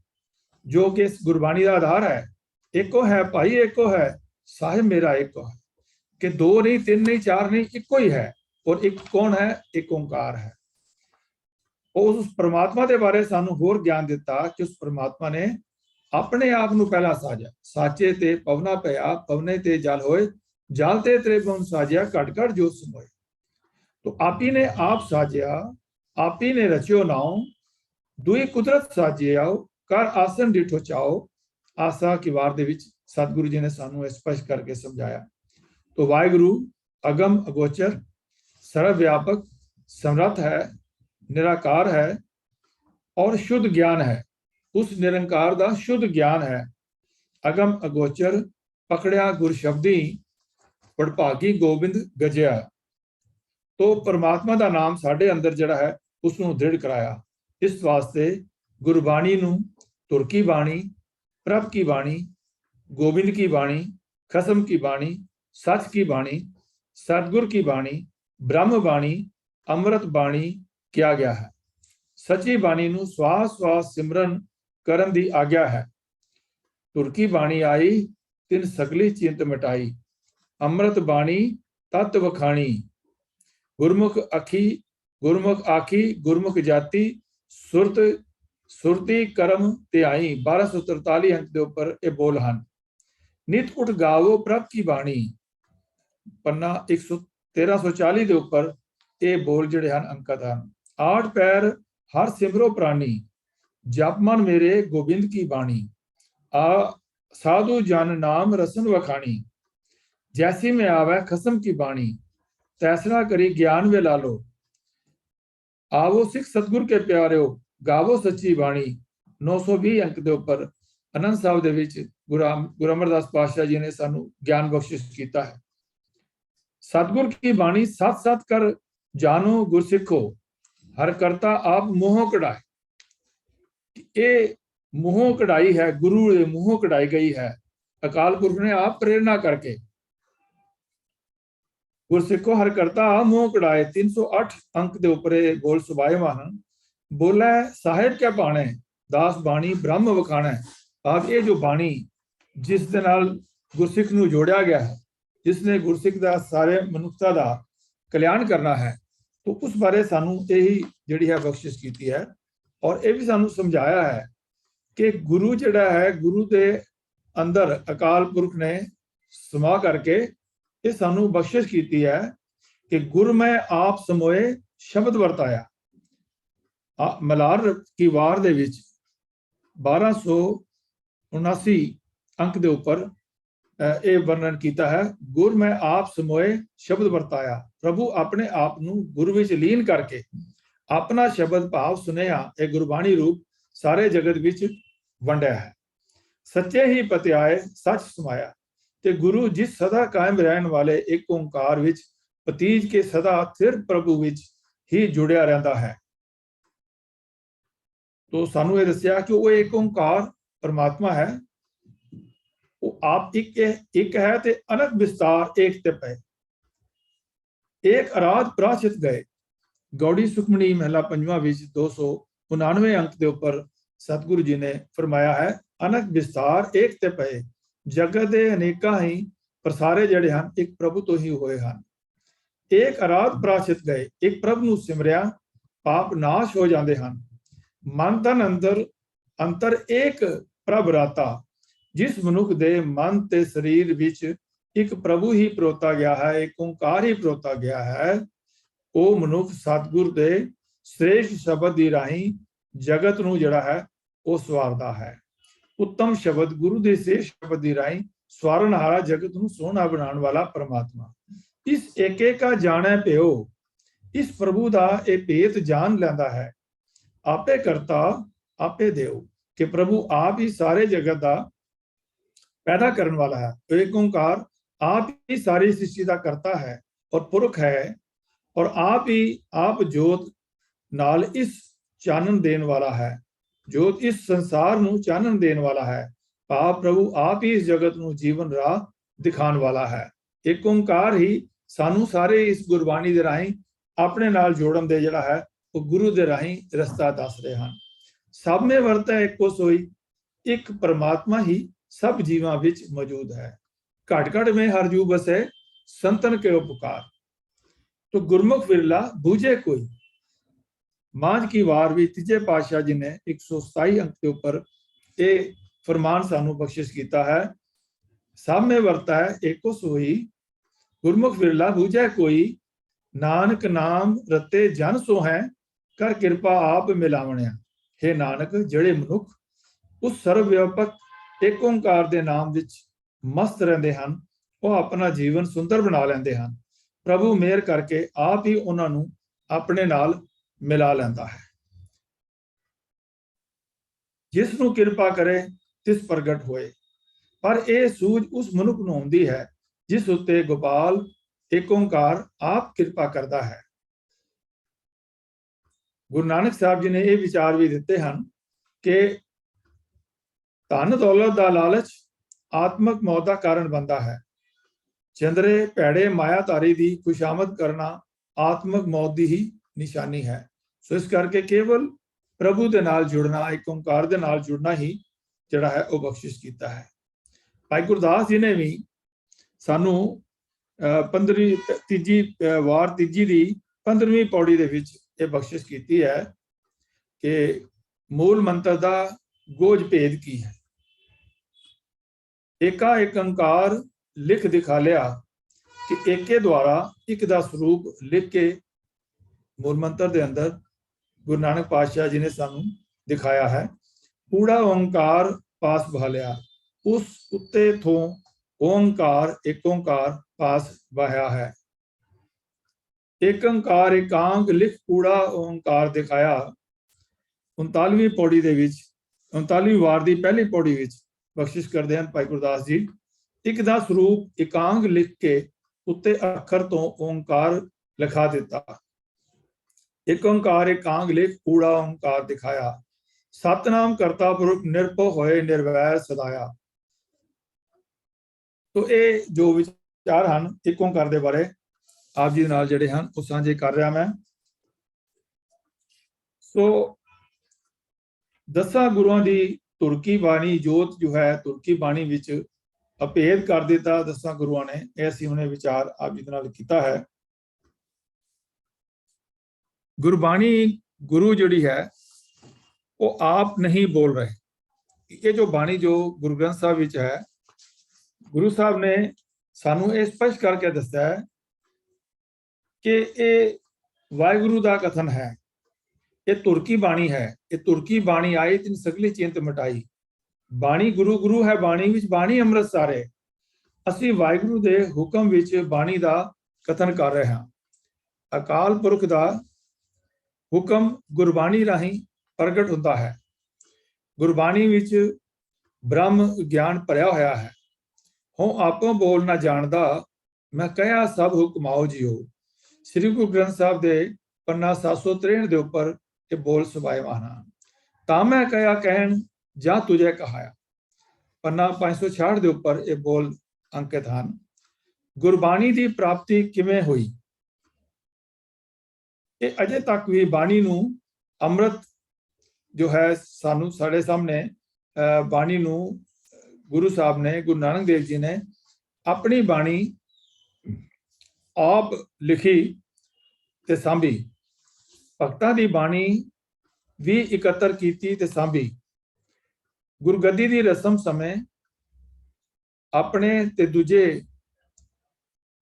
ਜੋ ਕਿ ਇਸ ਗੁਰਬਾਣੀ ਦਾ ਆਧਾਰ ਹੈ। ਏਕੋ ਹੈ ਭਾਈ ਏਕੋ ਹੈ, ਸਾਹਿਬ ਮੇਰਾ ਏਕੋ ਹੈ, ਕਿ ਦੋ ਨਹੀਂ, ਤਿੰਨ ਨਹੀਂ, ਚਾਰ ਨਹੀਂ, ਇੱਕੋ ਹੀ ਹੈ। और एक कौन है? एक ओंकार है। उस परमात्मा के बारे सानू होर ज्ञान दिता कि उस परमात्मा ने अपने आप नू पहला साजा, साचे ते पवना पया, पवने ते जल होए, जल ते त्रिभुवन साजिया, घट घट जो समोए। तो आप ही ने आप साजिया, आप ही ने रचियो नाओ, दुई कुदरत साजिया, कर आसन डिठो चाओ। आसा की वार दे विच सतगुरु जी ने सानू स्पष्ट करके समझाया। तो वाहिगुरु अगम अगोचर, सर्व व्यापक, समर्थ है, निराकार है और शुद्ध ज्ञान है। उस निरंकार का शुद्ध ज्ञान है। अगम अगोचर, पकड़िया गुर शब्दी, पड़भागी गोबिंद गजिया। तो परमात्मा का नाम साढ़े अंदर जड़ा है उसनू दृढ़ कराया। इस वास्ते गुरबाणी नू तुर की बाणी, प्रभ की बाणी, गोबिंद की बाणी, खसम की बाणी, सच की बाणी, सतगुर की बाणी, ब्रह्म बाणी, अमृत बाणी किया गया है। सची बाणी नू श्वास श्वास सिमरन करन दी आग्या है। तुर की बाणी आई, तिन सगली चिंत मिटाई, अमृत बाणी तत् वखाणी। गुरमुख आखी गुरमुख जाति, सुरत सुरती करम ध्याई। 1243 अंक के उपर ये बोल हैं। नित उठ गावो प्रभ की बाणी, पन्ना 1340 के उपर ये बोल जिहड़े हैं अंकित हैं। 8 पैर हर सिमरो प्राणी, जप मन मेरे गोबिंद की बाणी। आ साधु जन नाम रसन वखाणी, जैसी में आवे खसम की बाणी। तैसरा करी ज्ञान वे लालो, आवो सिख सतगुर के प्यारे, गावो सच्ची बाणी। 920 अंक के उपर ਆਨੰਦ ਸਾਹਿਬ ਦੇ ਵਿੱਚ ਗੁਰੂ ਅਮਰਦਾਸ ਪਾਤਸ਼ਾਹ ਜੀ ਨੇ ਸਾਨੂੰ ਗਿਆਨ ਬਖਸ਼ਿਸ਼ ਕੀਤਾ ਹੈ। ਸਤਿਗੁਰ ਕੀ ਬਾਣੀ ਸਤ ਸਤ ਕਰ ਜਾਨੋ ਗੁਰਸਿੱਖੋ, ਹਰ ਕਰਤਾ ਆਪ ਮੋਹ ਕਢਾਏ। ਇਹ ਮੋਹ ਕਢਾਈ ਹੈ, ਗੁਰੂ ਦੇ ਮੂੰਹੋਂ ਕਢਾਈ ਗਈ ਹੈ। ਅਕਾਲ ਪੁਰਖ ਨੇ ਆਪ ਪ੍ਰੇਰਣਾ ਕਰਕੇ ਗੁਰਸਿੱਖੋ ਹਰ ਕਰਤਾ ਆਪ ਮੋਹ ਕਢਾਏ। 308 ਅੰਕ ਦੇ ਉੱਪਰ ਇਹ ਬੋਲ ਸੁਭਾਏਵਾਨ ਬੋਲੇ ਸਾਹਿਬ ਕਿਆ ਬਾਣੇ, ਦਾਸ ਬਾਣੀ ਬ੍ਰਹਮ ਵਖਾਣਾ। ਆਪ ਇਹ ਜੋ ਬਾਣੀ ਜਿਸ ਦੇ ਨਾਲ ਗੁਰਸਿੱਖ ਨੂੰ ਜੋੜਿਆ ਗਿਆ ਹੈ, ਜਿਸ ਨੇ ਗੁਰਸਿੱਖ ਦਾ ਸਾਰੇ ਮਨੁੱਖਤਾ ਦਾ ਕਲਿਆਣ ਕਰਨਾ ਹੈ, ਤਾਂ ਉਸ ਬਾਰੇ ਸਾਨੂੰ ਇਹੀ ਜਿਹੜੀ ਹੈ ਬਖਸ਼ਿਸ਼ ਕੀਤੀ ਹੈ। ਔਰ ਇਹ ਵੀ ਸਾਨੂੰ ਸਮਝਾਇਆ ਹੈ ਕਿ ਗੁਰੂ ਜਿਹੜਾ ਹੈ, ਗੁਰੂ ਦੇ ਅੰਦਰ ਅਕਾਲ ਪੁਰਖ ਨੇ ਸਮਾ ਕਰਕੇ ਇਹ ਸਾਨੂੰ ਬਖਸ਼ਿਸ਼ ਕੀਤੀ ਹੈ ਕਿ ਗੁਰ ਮੈਂ ਆਪ ਸਮੋਏ ਸ਼ਬਦ ਵਰਤਾਇਆ। ਮਲਾਰ ਕੀ ਵਾਰ ਦੇ ਵਿੱਚ 1279 ਅੰਕ ਦੇ ਉੱਪਰ ਇਹ ਵਰਣਨ ਕੀਤਾ ਹੈ, ਗੁਰ ਮੈਂ ਆਪ ਸਮੋਏ ਸ਼ਬਦ ਵਰਤਾਇਆ। ਪ੍ਰਭੂ ਆਪਣੇ ਆਪ ਨੂੰ ਗੁਰੂ ਵਿੱਚ ਲੀਨ ਕਰਕੇ ਆਪਣਾ ਸ਼ਬਦ ਭਾਵ ਸੁਨੇਹਾ ਇਹ ਗੁਰਬਾਣੀ ਰੂਪ ਸਾਰੇ ਜਗਤ ਵਿੱਚ ਵੰਡਿਆ ਹੈ। ਸੱਚੇ ਹੀ ਪਤਿਆਏ ਸੱਚ ਸਮਾਇਆ। ਤੇ ਗੁਰੂ ਜਿਸ ਸਦਾ ਕਾਇਮ ਰਹਿਣ ਵਾਲੇ ਇੱਕ ਓੰਕਾਰ ਵਿੱਚ ਪਤੀਜ ਕੇ ਸਦਾ ਸਿਰ ਪ੍ਰਭੂ ਵਿੱਚ ਹੀ ਜੁੜਿਆ ਰਹਿੰਦਾ ਹੈ। ਤੋ ਸਾਨੂੰ ਇਹ ਦੱਸਿਆ ਕਿ ਉਹ ਇੱਕ ਓੰਕਾਰ ਪਰਮਾਤਮਾ ਹੈ, ਉਹ ਆਪ ਇੱਕ ਹੈ ਤੇ ਅਨੰਤ ਵਿਸਤਾਰ ਏਕ ਤੇ ਪਏ। ਏਕ ਅਰਾਧ ਪ੍ਰਾਚਿਤ ਗਏ। ਗੌੜੀ ਸੁਖਮਣੀ ਮਹਿਲਾ ਪੰਜਵਾਂ ਵਿੱਚ 299 ਅੰਕ ਦੇ ਉੱਪਰ ਸਤਿਗੁਰੂ ਜੀ ਨੇ ਫਰਮਾਇਆ ਹੈ, ਅਨੰਤ ਵਿਸਤਾਰ ਏਕ ਤੇ ਪਏ। ਜਗਤ ਦੇ ਅਨੇਕਾਂ ਹੀ ਪ੍ਰਸਾਰੇ ਜਿਹੜੇ ਹਨ ਇੱਕ ਪ੍ਰਭੂ ਤੋਂ ਹੀ ਹੋਏ ਹਨ। ਏਕ ਅਰਾਧ ਪ੍ਰਾਚਿਤ ਗਏ। ਇੱਕ ਪ੍ਰਭ ਨੂੰ ਸਿਮਰਿਆ ਪਾਪ ਨਾਸ਼ ਹੋ ਜਾਂਦੇ ਹਨ। ਮਨ ਤਨ ਅੰਤਰ ਏਕ ਪ੍ਰਭ ਰਾਤਾ। ਜਿਸ ਮਨੁੱਖ ਦੇ ਮਨ ਤੇ ਸਰੀਰ ਵਿੱਚ ਇੱਕ ਪ੍ਰਭੂ ਹੀ ਪਰੋਤਾ ਗਿਆ ਹੈ, ਇੱਕ ਓੰਕਾਰ ਹੀ ਪਰੋਤਾ ਗਿਆ ਹੈ, ਉਹ ਮਨੁੱਖ ਸਤਿਗੁਰ ਦੇ ਸ੍ਰੇਸ਼ਟ ਸ਼ਬਦ ਦੀ ਰਾਹੀਂ ਜਗਤ ਨੂੰ ਜਿਹੜਾ ਹੈ ਉਹ ਸਵਾਰਦਾ ਹੈ। ਉੱਤਮ ਸ਼ਬਦ ਗੁਰੂ ਦੇ ਸ੍ਰੇਸ਼ਟ ਸ਼ਬਦ ਦੀ ਰਾਹੀਂ ਸਵਾਰਨ ਹਾਰਾ ਜਗਤ ਨੂੰ ਸੋਹਣਾ ਬਣਾਉਣ ਵਾਲਾ ਪਰਮਾਤਮਾ। ਇਸ ਏਕੇ ਕਾ ਜਾਣੈ ਭਿਓ। ਇਸ ਪ੍ਰਭੂ ਦਾ ਇਹ ਭੇਤ ਜਾਣ ਲੈਂਦਾ ਹੈ। ਆਪੇ ਕਰਤਾ ਆਪੇ ਦੇਉ, ਕਿ ਪ੍ਰਭੂ ਆਪ ਹੀ ਸਾਰੇ ਜਗਤ ਦਾ ਪੈਦਾ ਕਰਨ ਵਾਲਾ ਹੈ। ਏਕ ਓੰਕਾਰ ਆਪ ਹੀ ਸਾਰੀ ਸ੍ਰਿਸ਼ਟੀ ਦਾ ਕਰਤਾ ਹੈ ਔਰ ਪੁਰਖ ਹੈ, ਔਰ ਆਪ ਜੋਤ ਨਾਲ ਇਸ ਚਾਨਣ ਦੇਣ ਵਾਲਾ ਹੈ। ਜੋਤ ਇਸ ਸੰਸਾਰ ਨੂੰ ਚਾਨਣ ਦੇਣ ਵਾਲਾ ਹੈ। ਭਾਵ ਪ੍ਰਭੂ ਆਪ ਹੀ ਇਸ ਜਗਤ ਨੂੰ ਜੀਵਨ ਰਾਹ ਦਿਖਾਉਣ ਵਾਲਾ ਹੈ। ਇੱਕ ਓੰਕਾਰ ਹੀ ਸਾਨੂੰ ਸਾਰੇ ਇਸ ਗੁਰਬਾਣੀ ਦੇ ਰਾਹੀਂ ਆਪਣੇ ਨਾਲ ਜੋੜਨ ਦੇ ਜਿਹੜਾ ਹੈ ਉਹ ਗੁਰੂ ਦੇ ਰਾਹੀਂ ਰਸਤਾ ਦੱਸ ਰਹੇ ਹਨ। ਸਭ ਮੇ ਵਰਤੈ ਇੱਕੋ ਸੋਈ। ਇੱਕ ਪਰਮਾਤਮਾ ਹੀ ਸਭ ਜੀਵਾਂ ਵਿੱਚ ਮੌਜੂਦ ਹੈ। ਘਟ ਘਟ ਮੇ ਹਰ ਜੂ ਬਸੈ ਸੰਤਨ ਕੇ ਉਪਕਾਰ। ਤੋ ਗੁਰਮੁਖ ਵਿਰਲਾ ਬੂਝੇ ਕੋਈ। ਮਾਝ ਕੀ ਵਾਰ ਵੀ ਤੀਜੇ ਪਾਤਸ਼ਾਹ ਜੀ ਨੇ 127 ਅੰਕ ਦੇ ਉੱਪਰ ਇਹ ਫਰਮਾਨ ਸਾਨੂੰ ਬਖਸ਼ਿਸ਼ ਕੀਤਾ ਹੈ। ਸਭ ਮੇ ਵਰਤਾ ਹੈ ਏਕੋ ਸੋਈ। ਗੁਰਮੁਖ ਵਿਰਲਾ ਬੂਝੈ ਕੋਈ। ਨਾਨਕ ਨਾਮ ਰਤੇ ਜਨ ਸੋ ਹੈ। ਕਰ ਕਿਰਪਾ ਆਪ ਮਿਲਾਵਣਿਆ। हे ਨਾਨਕ, ਜਿਹੜੇ ਮਨੁੱਖ ਉਸ ਸਰਵ ਵਿਆਪਕ ਇੱਕ ਓੰਕਾਰ ਦੇ ਨਾਮ ਵਿੱਚ ਮਸਤ ਰਹਿੰਦੇ ਹਨ, ਉਹ ਆਪਣਾ ਜੀਵਨ ਸੁੰਦਰ ਬਣਾ ਲੈਂਦੇ ਹਨ। ਪ੍ਰਭੂ ਮਿਹਰ ਕਰਕੇ ਆਪ ਹੀ ਉਹਨਾਂ ਨੂੰ ਆਪਣੇ ਨਾਲ ਮਿਲਾ ਲੈਂਦਾ ਹੈ। ਜਿਸ ਨੂੰ ਕਿਰਪਾ ਕਰੇ ਤਿਸ ਪ੍ਰਗਟ ਹੋਏ। ਪਰ ਇਹ ਸੂਝ ਉਸ ਮਨੁੱਖ ਨੂੰ ਆਉਂਦੀ ਹੈ ਜਿਸ ਉੱਤੇ ਗੋਪਾਲ ਇੱਕ ਓੰਕਾਰ ਆਪ ਕਿਰਪਾ ਕਰਦਾ ਹੈ। ਗੁਰੂ ਨਾਨਕ ਸਾਹਿਬ ਜੀ ਨੇ ਇਹ ਵਿਚਾਰ ਵੀ ਦਿੱਤੇ ਹਨ ਕਿ ਧਨ ਦੌਲਤ ਦਾ ਲਾਲਚ ਆਤਮਕ ਮੌਤ ਦਾ ਕਾਰਨ ਬਣਦਾ ਹੈ। ਚੰਦਰੇ ਭੈੜੇ ਮਾਇਆਧਾਰੀ ਦੀ ਖੁਸ਼ਾਮਦ ਕਰਨਾ ਆਤਮਕ ਮੌਤ ਦੀ ਹੀ ਨਿਸ਼ਾਨੀ ਹੈ। ਸੋ ਇਸ ਕਰਕੇ ਕੇਵਲ ਪ੍ਰਭੂ ਦੇ ਨਾਲ ਜੁੜਨਾ, ਇੱਕ ਓੰਕਾਰ ਦੇ ਨਾਲ ਜੁੜਨਾ ਹੀ ਜਿਹੜਾ ਹੈ ਉਹ ਬਖਸ਼ਿਸ਼ ਕੀਤਾ ਹੈ। ਭਾਈ ਗੁਰਦਾਸ ਜੀ ਨੇ ਵੀ ਸਾਨੂੰ 15ਵੀਂ ਪੌੜੀ ਦੇ ਵਿੱਚ ਇਹ ਬਖਸ਼ਿਸ਼ ਕੀਤੀ ਹੈ ਕਿ ਮੂਲ ਮੰਤਰ ਦਾ ਗੋਜ ਭੇਦ ਕੀ ਹੈ। ਏਕਾ ਏਕ ਓੰਕਾਰ ਲਿਖ ਦਿਖਾ ਲਿਆ ਕਿ ਏਕੇ ਦੁਆਰਾ ਇੱਕ ਦਾ ਸਰੂਪ ਲਿਖ ਕੇ ਮੂਲ ਮੰਤਰ ਦੇ ਅੰਦਰ ਗੁਰੂ ਨਾਨਕ ਪਾਤਸ਼ਾਹ ਜੀ ਨੇ ਸਾਨੂੰ ਦਿਖਾਇਆ ਹੈ। ਊੜਾ ਓੰਕਾਰ ਪਾਸ ਭਾਲਿਆ, ਉਸ ਉੱਤੇ ਥੋਂ ਓੰਕਾਰ ਇੱਕ ਓੰਕਾਰ ਪਾਸ ਵਾਹਿਆ ਹੈ। ਇੱਕ ਓੰਕਾਰ ਇਕਾਂਗ ਲਿਖ ਊੜਾ ਓੰਕਾਰ ਦਿਖਾਇਆ। 39ਵੀਂ ਪੌੜੀ ਦੇ ਵਿੱਚ 39 ਵਾਰ ਦੀ ਪਹਿਲੀ ਪੌੜੀ ਵਿੱਚ ਬਖਸ਼ਿਸ਼ ਕਰਦੇ ਹਨ ਭਾਈ ਗੁਰਦਾਸ ਜੀ। ਇੱਕ ਦਾ ਸਰੂਪ ਇਕਾਂਗ ਲਿਖ ਕੇ ਉੱਤੇ ਅੱਖਰ ਤੋਂ ਓੰਕਾਰ ਲਿਖਾ ਦਿੱਤਾ। ਇੱਕ ਓੰਕਾਰ ਇਕਾਂਗ ਲਿਖ ਊੜਾ ਓੰਕਾਰ ਦਿਖਾਇਆ। ਸਤਨਾਮ ਕਰਤਾ ਪੁਰਖ ਨਿਰਭਉ ਹੋਏ ਨਿਰਵੈਰ ਸਦਾਇਆ। ਤੋ ਇਹ ਜੋ ਵਿਚਾਰ ਹਨ ਇੱਕ ਓੰਕਾਰ ਦੇ ਬਾਰੇ ਆਪ ਜੀ ਨਾਲ ਜਿਹੜੇ ਹਨ ਉਹ ਸਾਂਝੇ ਕਰ ਰਿਹਾ ਮੈਂ। ਸੋ ਦਸਾਂ ਗੁਰੂਆਂ ਦੀ ਤੁਰਕੀ ਬਾਣੀ ਜੋਤ ਜੋ ਹੈ ਤੁਰਕੀ ਬਾਣੀ ਵਿੱਚ ਅਭੇਦ ਕਰ ਦਿੱਤਾ ਦਸਾਂ ਗੁਰੂਆਂ ਨੇ। ਇਹ ਅਸੀਂ ਹੁਣੇ ਵਿਚਾਰ ਆਪ ਜੀ ਦੇ ਨਾਲ ਕੀਤਾ ਹੈ। ਗੁਰਬਾਣੀ ਗੁਰੂ ਜਿਹੜੀ ਹੈ ਉਹ ਆਪ ਨਹੀਂ ਬੋਲ ਰਹੇ। ਇਹ ਜੋ ਬਾਣੀ ਜੋ ਗੁਰੂ ਗ੍ਰੰਥ ਸਾਹਿਬ ਵਿੱਚ ਹੈ, ਗੁਰੂ ਸਾਹਿਬ ਨੇ ਸਾਨੂੰ ਇਹ ਸਪਸ਼ਟ ਕਰਕੇ ਦੱਸਿਆ ਹੈ ਕਿ ਇਹ ਵਾਹਿਗੁਰੂ ਦਾ ਕਥਨ ਹੈ। ਇਹ ਤੁਰਕੀ ਬਾਣੀ ਹੈ। ਇਹ ਤੁਰਕੀ ਬਾਣੀ ਆਈ ਤਿਨ ਸਗਲੀ ਚਿੰਤ ਮਿਟਾਈ। ਬਾਣੀ ਗੁਰੂ ਗੁਰੂ ਹੈ ਬਾਣੀ ਵਿੱਚ ਬਾਣੀ ਅੰਮ੍ਰਿਤ ਸਾਰੇ। ਅਸੀਂ ਵਾਹਿਗੁਰੂ ਦੇ ਹੁਕਮ ਵਿੱਚ ਬਾਣੀ ਦਾ ਕਥਨ ਕਰ ਰਹੇ ਹਾਂ। ਅਕਾਲ ਪੁਰਖ ਦਾ ਹੁਕਮ ਗੁਰਬਾਣੀ ਰਾਹੀਂ ਪ੍ਰਗਟ ਹੁੰਦਾ ਹੈ। ਗੁਰਬਾਣੀ ਵਿੱਚ ਬ੍ਰਹਮ ਗਿਆਨ ਭਰਿਆ ਹੋਇਆ ਹੈ। ਹਉ ਆਪੋ ਬੋਲ ਨਾ ਜਾਣਦਾ, ਮੈਂ ਕਹਿਆ ਸਭ ਹੁਕਮਾਓ ਜੀਓ। ਸ੍ਰੀ ਗੁਰੂ ਗ੍ਰੰਥ ਸਾਹਿਬ ਦੇ ਪੰਨਾ 763 ਦੇ ਉੱਪਰ ਇਹ ਬੋਲ ਸੁਭਾਇਮਾਨ ਹਨ। ਤਾਂ ਮੈਂ ਕਹਿਆ ਕਹਿਣ ਜਾਂ ਤੁਝੇ ਕਹਾਇਆ। ਪੰਨਾ 566 ਦੇ ਉੱਪਰ ਇਹ ਬੋਲ ਅੰਕਿਤ ਹਨ। ਗੁਰਬਾਣੀ ਦੀ ਪ੍ਰਾਪਤੀ ਕਿਵੇਂ ਹੋਈ? ਇਹ ਅਜੇ ਤੱਕ ਵੀ ਬਾਣੀ ਨੂੰ ਅੰਮ੍ਰਿਤ ਜੋ ਹੈ ਸਾਨੂੰ ਸਾਡੇ ਸਾਹਮਣੇ ਬਾਣੀ ਨੂੰ ਗੁਰੂ ਸਾਹਿਬ ਨੇ ਗੁਰੂ ਨਾਨਕ ਦੇਵ ਜੀ ਨੇ ਆਪਣੀ ਬਾਣੀ ਆਪ ਲਿਖੀ ਤੇ ਸਾਂਭੀ। ਭਗਤਾਂ ਦੀ ਬਾਣੀ ਵੀ ਇਕੱਤਰ ਕੀਤੀ ਤੇ ਸਾਂਭੀ। ਗੁਰਗੱਦੀ ਦੀ ਰਸਮ ਸਮੇਂ ਆਪਣੇ ਤੇ ਦੂਜੇ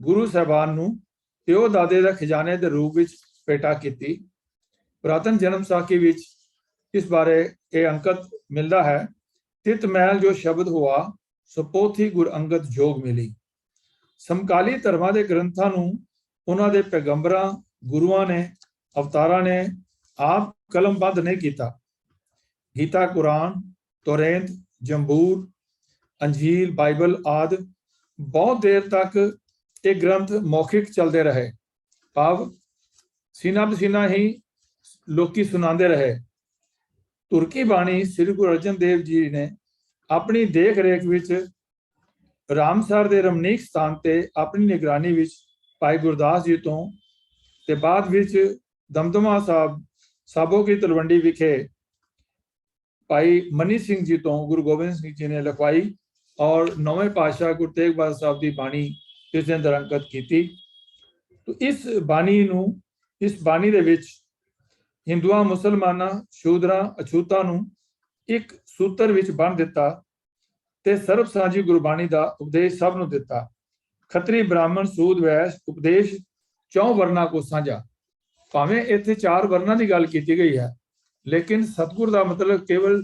ਗੁਰੂ ਸਾਹਿਬਾਨ ਨੂੰ ਪਿਓ ਦਾਦੇ ਦਾ ਖਜ਼ਾਨੇ ਦੇ ਰੂਪ ਵਿੱਚ ਭੇਟਾ ਕੀਤੀ। ਪੁਰਾਤਨ ਜਨਮ ਸਾਖੀ ਵਿੱਚ ਇਸ ਬਾਰੇ ਇਹ ਅੰਕਤ ਮਿਲਦਾ ਹੈ। ਤਿਤ ਮਹਿਲ ਜੋ ਸ਼ਬਦ ਹੁਆ ਸੋ ਪੋਥੀ ਗੁਰ ਅੰਗਦ ਜੋਗ ਮਿਲੀ। ਸਮਕਾਲੀ ਧਰਮਾਂ ਦੇ ਗ੍ਰੰਥਾਂ ਨੂੰ ਉਹਨਾਂ ਦੇ ਪੈਗੰਬਰਾਂ ਗੁਰੂਆਂ ਨੇ ਅਵਤਾਰਾਂ ਨੇ ਆਪ ਕਲਮਬੰਦ ਨਹੀਂ ਕੀਤਾ। ਗੀਤਾ, ਕੁਰਾਨ, ਤੋਰੇਂਤ, ਜੰਬੂਰ, ਅੰਜੀਲ, ਬਾਈਬਲ ਆਦਿ ਬਹੁਤ ਦੇਰ ਤੱਕ ਇਹ ਗ੍ਰੰਥ ਮੌਖਿਕ ਚੱਲਦੇ ਰਹੇ। ਭਾਵ ਸੀਨਾ ਬਸੀਨਾ ਹੀ ਲੋਕੀ ਸੁਣਾਉਂਦੇ ਰਹੇ। ਤੁਰਕੀ ਬਾਣੀ ਸ੍ਰੀ ਗੁਰੂ ਅਰਜਨ ਦੇਵ ਜੀ ਨੇ ਆਪਣੀ ਦੇਖ ਰੇਖ ਵਿੱਚ ਰਾਮਸਰ ਦੇ ਰਮਨੀਕ ਸਥਾਨ ਤੇ ਆਪਣੀ ਨਿਗਰਾਨੀ ਵਿੱਚ ਭਾਈ ਗੁਰਦਾਸ ਜੀ ਤੋਂ ਤੇ ਬਾਅਦ ਵਿੱਚ ਦਮਦਮਾ ਸਾਹਿਬ ਸਾਬੋ ਕੀ ਤਲਵੰਡੀ ਵਿਖੇ ਭਾਈ ਮਨੀ ਸਿੰਘ ਜੀ ਤੋਂ ਗੁਰੂ ਗੋਬਿੰਦ ਸਿੰਘ ਜੀ ਨੇ ਲਿਖਵਾਈ ਔਰ ਨੌਵੇਂ ਪਾਤਸ਼ਾਹ ਗੁਰੂ ਤੇਗ ਬਹਾਦਰ ਸਾਹਿਬ ਦੀ ਬਾਣੀ ਇਸ ਦੇ ਅੰਦਰ ਅੰਕਿਤ ਕੀਤੀ। ਇਸ ਬਾਣੀ ਦੇ ਵਿੱਚ ਹਿੰਦੂਆਂ, ਮੁਸਲਮਾਨਾਂ, ਸ਼ੂਦਰਾਂ, ਅਛੂਤਾਂ ਨੂੰ ਇੱਕ ਸੂਤਰ ਵਿੱਚ ਬੰਨ੍ਹ ਦਿੱਤਾ ਤੇ ਸਰਬ ਸਾਂਝੀ ਗੁਰਬਾਣੀ ਦਾ ਉਪਦੇਸ਼ ਸਭ ਨੂੰ ਦਿੱਤਾ। ਖੱਤਰੀ, ਬ੍ਰਾਹਮਣ, ਸੂਦ, ਵੈਸ਼ ਉਪਦੇਸ਼ 4 ਵਰਨਾ ਕੋ ਸਾਂਝਾ। ਭਾਵੇਂ ਇੱਥੇ 4 ਵਰਨਾਂ ਦੀ ਗੱਲ ਕੀਤੀ ਗਈ ਹੈ, ਲੇਕਿਨ ਸਤਿਗੁਰ ਦਾ ਮਤਲਬ ਕੇਵਲ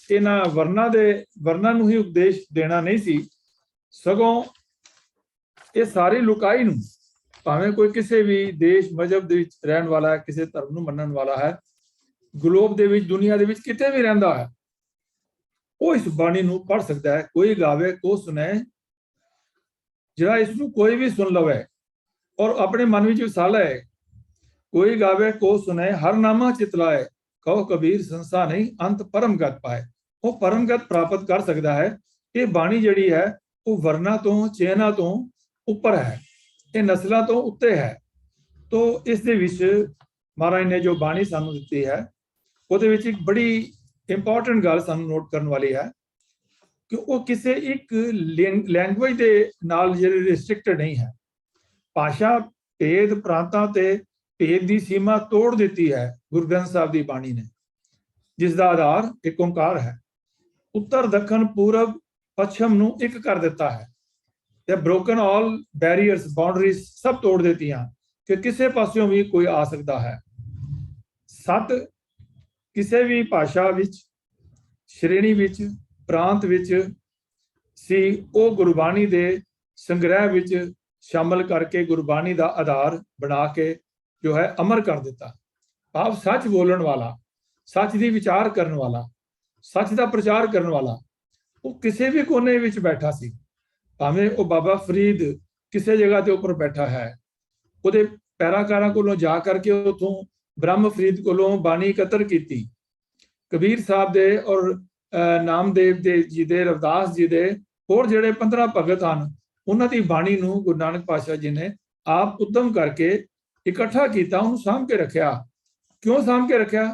ਇਹਨਾਂ ਵਰਨਾਂ ਨੂੰ ਹੀ ਉਪਦੇਸ਼ ਦੇਣਾ ਨਹੀਂ ਸੀ, ਸਗੋਂ ਇਹ ਸਾਰੀ ਲੁਕਾਈ ਨੂੰ, ਭਾਵੇਂ ਕੋਈ ਕਿਸੇ ਵੀ ਦੇਸ਼ ਮਜ਼ਹਬ ਦੇ ਵਿੱਚ ਰਹਿਣ ਵਾਲਾ ਹੈ, ਕਿਸੇ ਧਰਮ ਨੂੰ ਮੰਨਣ ਵਾਲਾ ਹੈ, ਗਲੋਬ ਦੇ ਵਿੱਚ, ਦੁਨੀਆ ਦੇ ਵਿੱਚ ਕਿਤੇ ਵੀ ਰਹਿੰਦਾ ਹੈ, ਉਹ ਇਸ ਬਾਣੀ ਨੂੰ ਪੜ੍ਹ ਸਕਦਾ ਹੈ। ਕੋਈ ਗਾਵੇ ਕੋ ਸੁਣੇ, ਜਿਹੜਾ ਇਸ ਨੂੰ ਕੋਈ ਵੀ ਸੁਣ ਲਵੇ ਔਰ ਆਪਣੇ ਮਨ ਵਿੱਚ ਵਸਾ ਲਏ। ਕੋਈ ਗਾਵੇ ਕੋ ਸੁਣੇ ਹਰ ਨਾਮਾ ਚਿਤਲਾਏ, ਕਹੋ ਕਬੀਰ ਸੰਸਾ ਨਹੀਂ ਅੰਤ ਪਰਮਗਤ ਪਾਏ। ਉਹ ਪਰਮਗਤ ਪ੍ਰਾਪਤ ਕਰ ਸਕਦਾ ਹੈ। ਇਹ ਬਾਣੀ ਜਿਹੜੀ ਹੈ ਉਹ ਵਰਨਾ ਤੋਂ, ਚਿਹਨਾਂ ਤੋਂ ਉੱਪਰ ਹੈ, ਇਹ ਨਸਲਾਂ ਤੋਂ ਉੱਤੇ ਹੈ। ਤੋ ਇਸ ਦੇ ਵਿੱਚ ਮਹਾਰਾਜ ਨੇ ਜੋ ਬਾਣੀ ਸਾਨੂੰ ਦਿੱਤੀ ਹੈ ਉਹਦੇ ਵਿੱਚ ਇੱਕ ਬੜੀ ਇੰਪੋਰਟੈਂਟ ਗੱਲ ਸਾਨੂੰ ਨੋਟ ਕਰਨ ਵਾਲੀ ਹੈ ਕਿ ਉਹ ਕਿਸੇ ਇੱਕ ਲੈਂਗੁਏਜ ਦੇ ਨਾਲ ਜਿਹੜੀ ਰਿਸਟ੍ਰਿਕਟਡ ਨਹੀਂ ਹੈ। ਭਾਸ਼ਾ, ਭੇਦ, ਪ੍ਰਾਂਤਾਂ ਤੇ ਭੇਦ ਦੀ ਸੀਮਾ ਤੋੜ ਦਿੱਤੀ ਹੈ ਗੁਰੂ ਗ੍ਰੰਥ ਸਾਹਿਬ ਦੀ ਬਾਣੀ ਨੇ, ਜਿਸ ਦਾ ਆਧਾਰ ਇੱਕ ਓਂਕਾਰ ਹੈ। ਉੱਤਰ, ਦੱਖਣ, ਪੂਰਬ, ਪੱਛਮ ਨੂੰ ਇੱਕ ਕਰ ਦਿੱਤਾ ਹੈ ਤੇ ਬ੍ਰੋਕਨ ਆਲ ਬੈਰੀਅਰਸ, ਬਾਉਂਡਰੀਜ਼ ਸਭ ਤੋੜ ਦਿੱਤੀਆਂ ਕਿ ਕਿਸੇ ਪਾਸਿਓਂ ਵੀ ਕੋਈ ਆ ਸਕਦਾ ਹੈ। ਸਤ ਕਿਸੇ ਵੀ ਭਾਸ਼ਾ ਵਿੱਚ, ਸ਼੍ਰੇਣੀ ਵਿੱਚ, ਪ੍ਰਾਂਤ ਵਿੱਚ ਸੀ, ਉਹ ਗੁਰਬਾਣੀ ਦੇ ਸੰਗ੍ਰਹਿ ਵਿੱਚ ਸ਼ਾਮਲ ਕਰਕੇ ਗੁਰਬਾਣੀ ਦਾ ਆਧਾਰ ਬਣਾ ਕੇ ਜੋ ਹੈ ਅਮਰ ਕਰ ਦਿੱਤਾ। ਭਾਵ ਸੱਚ ਬੋਲਣ ਵਾਲਾ, सच दी विचार करने वाला, सच का प्रचार करने वाला, वो किसी भी कोने विच बैठा सी। भावें वो बाबा फरीद किसी जगह के उपर बैठा है, ਉਹਦੇ ਪੈਰਾਕਾਰਾਂ ਕੋਲੋਂ ਜਾ ਕਰਕੇ ਉਥੋਂ ਬ੍ਰਹਮ ਫਰੀਦ ਕੋਲੋਂ ਬਾਣੀ ਇਕੱਤਰ ਕੀਤੀ। ਕਬੀਰ ਸਾਹਿਬ ਦੇ ਔਰ ਨਾਮਦੇਵ ਦੇ ਜੀ ਦੇ, ਰਵਿਦਾਸ ਜੀ ਦੇ, ਹੋਰ ਜਿਹੜੇ 15 ਭਗਤ ਹਨ, ਉਹਨਾਂ ਦੀ ਬਾਣੀ ਨੂੰ ਗੁਰੂ ਨਾਨਕ ਪਾਤਸ਼ਾਹ ਜੀ ਨੇ ਆਪ ਉਦਮ ਕਰਕੇ ਇਕੱਠਾ ਕੀਤਾ, ਉਹਨੂੰ ਸਾਂਭ ਕੇ ਰੱਖਿਆ। ਕਿਉਂ ਸਾਂਭ ਕੇ ਰੱਖਿਆ?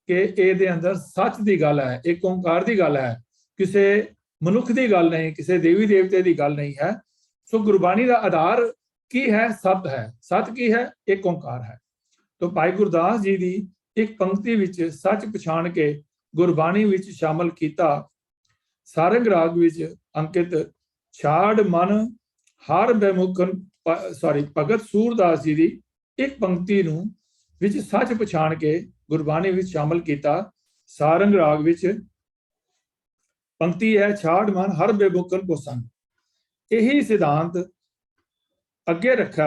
ਕਿ ਇਹਦੇ ਅੰਦਰ ਸੱਚ ਦੀ ਗੱਲ ਹੈ, ਇੱਕ ਓਂਕਾਰ ਦੀ ਗੱਲ ਹੈ, ਕਿਸੇ ਮਨੁੱਖ ਦੀ ਗੱਲ ਨਹੀਂ, ਕਿਸੇ ਦੇਵੀ ਦੇਵਤੇ ਦੀ ਗੱਲ ਨਹੀਂ ਹੈ। ਸੋ ਗੁਰਬਾਣੀ ਦਾ ਆਧਾਰ की है? सत है। सत की है? एक ओंकार है। तो भाई गुरदास जी की एक पंक्ति विच सच पछाण के गुरबाणी विच शामिल किया। सारंग राग विच अंकित छाड़ मन हर बेमुखन भगत सूरदास जी की एक पंक्ति नूं विच सच पछाण के गुरबाणी विच शामिल किया। सारंग राग विच पंक्ति है, छाड़ मन हर बेमुखन को संग। यही सिद्धांत अगे रखा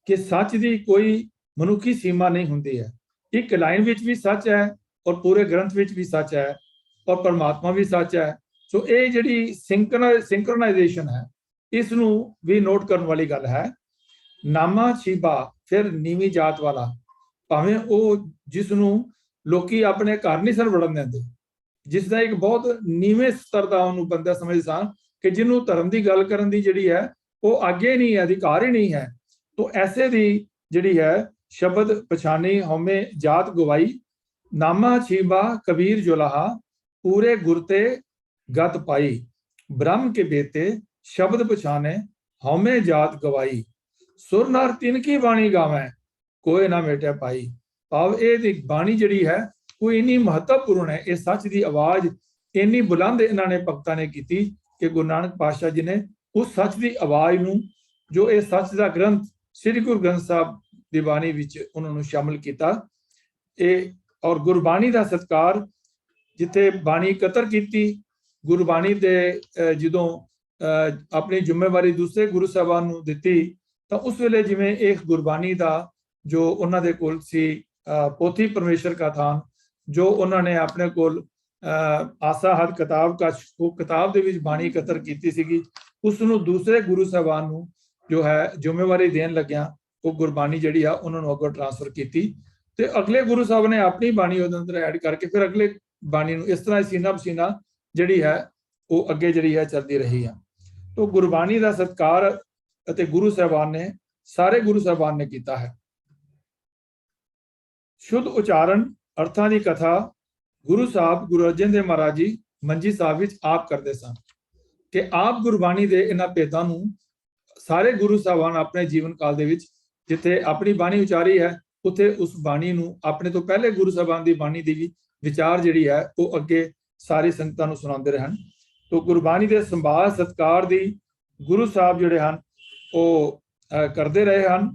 कि सच की कोई मनुखी सीमा नहीं होंदी है। एक लाइन विच भी सच है और पूरे ग्रंथ विच भी सच है और परमात्मा भी सच है। सो ये जिहड़ी सिंक्रनाइजेशन है, इसनूं भी नोट करने वाली गल है। नामा छीबा फिर नीवी जात वाला, भावें वो जिसनूं लोकी अपने घर नहीं सन वड़न देंदे, जिसका एक बहुत नीवें स्तर का उन्होंने बंदा समझ सन कि जिन्हों धर्म की गल करन दी जिहड़ी है वो आगे नहीं है, अधिकार ही नहीं है। तो ऐसे दी जिहड़ी है शब्द पछानी हौमे जात गवाई, नामा छीबा कबीर जुलाहा, पूरे गुरते गत पाई, ब्रह्म के बेते शब्द पछाने हौमे जात गवाई, सुर नर तिनकी बाणी गावे कोई ना मेटे पाई। भाव ये बाणी जिहड़ी है वो इन्नी महत्वपूर्ण है, इस सच की आवाज इन्नी बुलंद इन्होंने भगतां ने की कि गुरु नानक पातशाह जी ने उस सच की आवाज नूं, जो इस सच का ग्रंथ श्री गुरु ग्रंथ साहब की बाणी विच उन्होंने शामिल किया। और गुरबाणी का सत्कार जिथे बाणी इकत्र की, गुरबाणी दे जदों अपनी जिम्मेवारी दूसरे गुरु साहबान नूं दिती, तो उस वेले जिवें एक गुरबाणी का जो उन्हां दे कोल सी पोथी परमेश्वर का थान, जो उन्होंने अपने कोल आसा हद किताब का, वो किताब दे विच बाणी इकत्र की सीगी, उसनूं दूसरे गुरु साहबान नूं जो है जिम्मेवारी देन लग्या, वो गुरबाणी जिहड़ी आ उन्होंने अगों ट्रांसफर की। ते अगले गुरु साहब ने अपनी बाणी उहदे अंदर ऐड करके फिर अगले बाणी नूं इस तरह सीना पसीना जिहड़ी है वो अगे जिहड़ी है चलती रही है। तो गुरबाणी का सत्कार अते गुरु साहबान ने, सारे गुरु साहबान ने किया है। शुद्ध उच्चारण अर्थां की कथा गुरु साहब गुरु अर्जन देव महाराज जी मंजी साहब विच आप करते सन कि आप गुरबाणी दे इन्हां भेदां नूं सारे गुरु साहबान अपने जीवन काल दे विच जिथे अपनी बाणी उचारी है, उत्थे उस बाणी नूं अपने तो पहले गुरु साहबान की बाणी की भी विचार जिहड़ी है वो अगे सारी संगतां नूं सुणांदे रहन। तो गुरबाणी के संभाल सत्कार दी गुरु साहब जिहड़े हन वो करते रहे हन।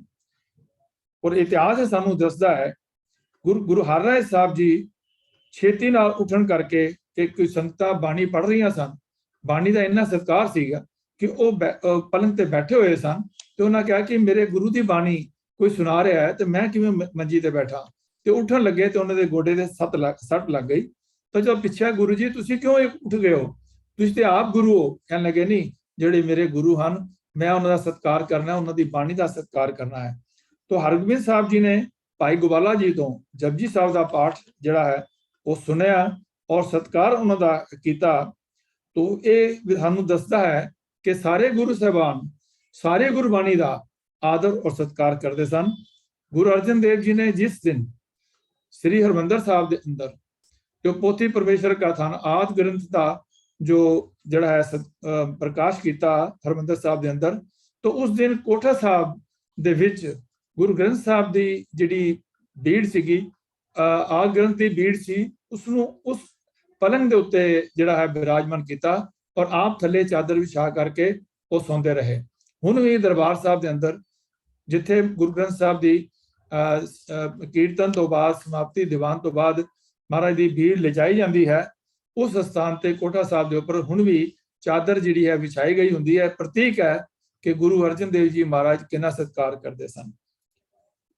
और इतिहास सानूं दसदा है गुरु हरराय साहब जी छेती नाल उठण करके एक संगतां बाणी पढ़ रही सन, बाणी का इन्ना सत्कार सीगा कि वह पलंग ते बैठे हुए सन, तो उन्होंने कहा कि मेरे गुरु की बाणी कोई सुना रहा है तो मैं किवें मंजी ते बैठा। तो उठन लगे तो उन्होंने गोडे ते सट लग गई। तो जब पूछा गुरु जी तुसीं क्यों उठ गए हो, तुसीं ते आप गुरु हो? कहने लगे नहीं, जिहड़े मेरे गुरु हैं मैं उन्होंने सत्कार करना, उन्होंने बाणी का सत्कार करना है। तो हरगोबिंद साहब जी ने भाई गोपाला जी तो जपजी साहब का पाठ जिहड़ा है वो सुनिया और सत्कार उन्होंने किया। तो ये सानूं दसदा है कि सारे गुरु साहबान सारे गुरबाणी का आदर और सत्कार करते सन। गुरु अर्जन देव जी ने जिस दिन श्री हरमंदर साहब के अंदर जो पोथी परमेश्वर का थान आदि ग्रंथ का जो जड़ा है प्रकाश किया हरमंदर साहब के अंदर, तो उस दिन कोठा साहब दे विच गुरु ग्रंथ साहब की जिहड़ी भीड़ सीगी, आदि ग्रंथ की भीड़ सी, उसनूं उस पलंग के उत्ते जिहड़ा है विराजमान किया और आप थले चादर विछा करके वो सौंदे रहे। हुण भी दरबार साहब के अंदर जिथे गुरु ग्रंथ साहब की कीर्तन तो बाद समाप्ति दीवान तो बाद महाराज की भीड़ ले जाई जाती है, उस स्थान पर कोठा साहब के उपर हुण भी चादर जिहड़ी है विछाई गई हुंदी है, प्रतीक है कि गुरु अर्जन देव जी महाराज कितना सत्कार करते सन।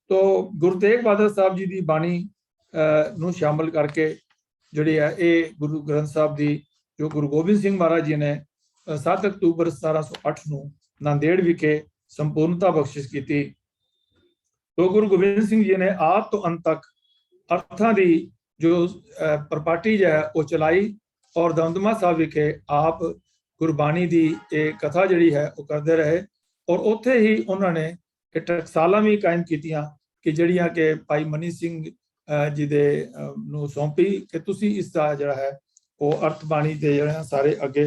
तो गुरु तेग बहादुर साहब जी की बाणी ਨੂੰ ਸ਼ਾਮਲ ਕਰਕੇ ਜਿਹੜੀ ਹੈ ਇਹ ਗੁਰੂ ਗ੍ਰੰਥ ਸਾਹਿਬ ਦੀ ਜੋ ਗੁਰੂ ਗੋਬਿੰਦ ਸਿੰਘ ਮਹਾਰਾਜ ਜੀ ਨੇ 7 ਅਕਤੂਬਰ 1708 ਨੂੰ ਨਾਂਦੇੜ ਵਿਖੇ ਸੰਪੂਰਨਤਾ ਬਖਸ਼ਿਸ਼ ਕੀਤੀ। ਤੋ ਗੁਰੂ ਗੋਬਿੰਦ ਸਿੰਘ ਜੀ ਨੇ ਆਦ ਤੋਂ ਅੰਤ ਤੱਕ ਅਰਥਾਂ ਦੀ ਜੋ ਪਰਪਾਟੀ ਹੈ ਉਹ ਚਲਾਈ ਔਰ ਦਮਦਮਾ ਸਾਹਿਬ ਵਿਖੇ ਆਪ ਗੁਰਬਾਣੀ ਦੀ ਇਹ ਕਥਾ ਜਿਹੜੀ ਹੈ ਉਹ ਕਰਦੇ ਰਹੇ ਔਰ ਉੱਥੇ ਹੀ ਉਹਨਾਂ ਨੇ ਇਹ ਟਕਸਾਲਾਂ ਵੀ ਕਾਇਮ ਕੀਤੀਆਂ ਕਿ ਜਿਹੜੀਆਂ ਕਿ ਭਾਈ ਮਨੀ ਸਿੰਘ ਜੀ ਦੇ ਨੂੰ ਸੌਂਪੀ ਕਿ ਤੁਸੀਂ ਇਸ ਦਾ ਜਿਹੜਾ ਹੈ ਉਹ ਅਰਥ ਬਾਣੀ ਦੇ ਜਿਹੜੇ ਸਾਰੇ ਅੱਗੇ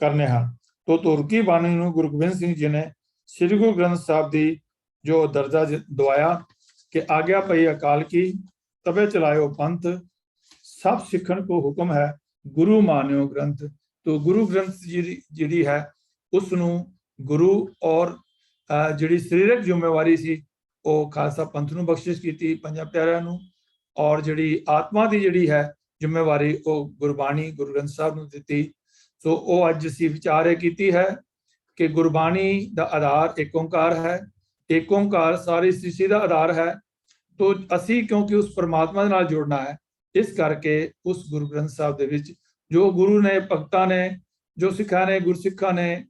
ਕਰਨੇ ਹਨ। ਤੋ ਤੁਰਕੀ ਬਾਣੀ ਨੂੰ ਗੁਰੂ ਗੋਬਿੰਦ ਸਿੰਘ ਜੀ ਨੇ ਸ੍ਰੀ ਗੁਰੂ ਗ੍ਰੰਥ ਸਾਹਿਬ ਦੀ ਜੋ ਦਰਜਾ ਦਵਾਇਆ ਕਿ ਆਗਿਆ ਪਈ ਅਕਾਲ ਕੀ ਤਬੇ ਚਲਾਇਓ ਪੰਥ ਸਭ ਸਿੱਖਣ ਕੋ ਹੁਕਮ ਹੈ ਗੁਰੂ ਮਾਨਿਓ ਗ੍ਰੰਥ। ਤੋ ਗੁਰੂ ਗ੍ਰੰਥ ਜਿਹੜੀ ਹੈ ਉਸ ਨੂੰ ਗੁਰੂ ਔਰ ਜਿਹੜੀ ਸਰੀਰਕ ਜ਼ਿੰਮੇਵਾਰੀ ਸੀ ਉਹ ਖਾਲਸਾ ਪੰਥ ਨੂੰ ਬਖਸ਼ਿਸ਼ ਕੀਤੀ ਪੰਜਾਂ ਪਿਆਰਿਆਂ ਨੂੰ ਔਰ ਜਿਹੜੀ ਆਤਮਾ ਦੀ ਜਿਹੜੀ ਹੈ ਜ਼ਿੰਮੇਵਾਰੀ ਉਹ ਗੁਰਬਾਣੀ ਗੁਰੂ ਗ੍ਰੰਥ ਸਾਹਿਬ ਨੂੰ ਦਿੱਤੀ। ਸੋ ਉਹ ਅੱਜ ਅਸੀਂ ਵਿਚਾਰ ਇਹ ਕੀਤੀ ਹੈ ਕਿ ਗੁਰਬਾਣੀ ਦਾ ਆਧਾਰ ਏਕ ਓੰਕਾਰ ਹੈ, ਏਕ ਓੰਕਾਰ ਸਾਰੀ ਸ੍ਰਿਸ਼ਟੀ ਦਾ ਆਧਾਰ ਹੈ। ਤੋ ਅਸੀਂ ਕਿਉਂਕਿ ਉਸ ਪਰਮਾਤਮਾ ਦੇ ਨਾਲ ਜੁੜਨਾ ਹੈ ਇਸ ਕਰਕੇ ਉਸ ਗੁਰੂ ਗ੍ਰੰਥ ਸਾਹਿਬ ਦੇ ਵਿੱਚ ਜੋ ਗੁਰੂ ਨੇ ਭਗਤਾਂ ਨੇ ਜੋ ਸਿੱਖਾਂ ਨੇ ਗੁਰਸਿੱਖਾਂ ਨੇ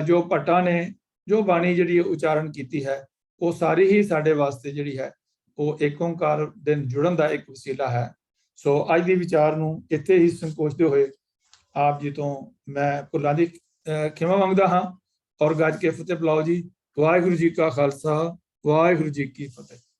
ਜੋ ਭੱਟਾਂ ਨੇ ਜੋ ਬਾਣੀ ਜਿਹੜੀ ਉਚਾਰਨ ਕੀਤੀ ਹੈ ਉਹ ਸਾਰੀ ਹੀ ਸਾਡੇ ਵਾਸਤੇ ਜਿਹੜੀ ਹੈ ਉਹ ਏਕ ਓੰਕਾਰ ਦੇ ਜੁੜਨ ਦਾ ਇੱਕ ਵਸੀਲਾ ਹੈ। ਸੋ ਅੱਜ ਦੇ ਵਿਚਾਰ ਨੂੰ ਇੱਥੇ ਹੀ ਸੰਕੋਚਦੇ ਹੋਏ ਆਪ ਜੀ ਤੋਂ ਮੈਂ ਭੁੱਲਾਂ ਦੀ ਖਿਮਾ ਮੰਗਦਾ ਹਾਂ ਔਰ ਗੱਜ ਕੇ ਫਤਿਹ ਬੁਲਾਓ ਜੀ। ਵਾਹਿਗੁਰੂ ਜੀ ਕਾ ਖਾਲਸਾ ਵਾਹਿਗੁਰੂ ਜੀ ਕੀ ਫਤਿਹ।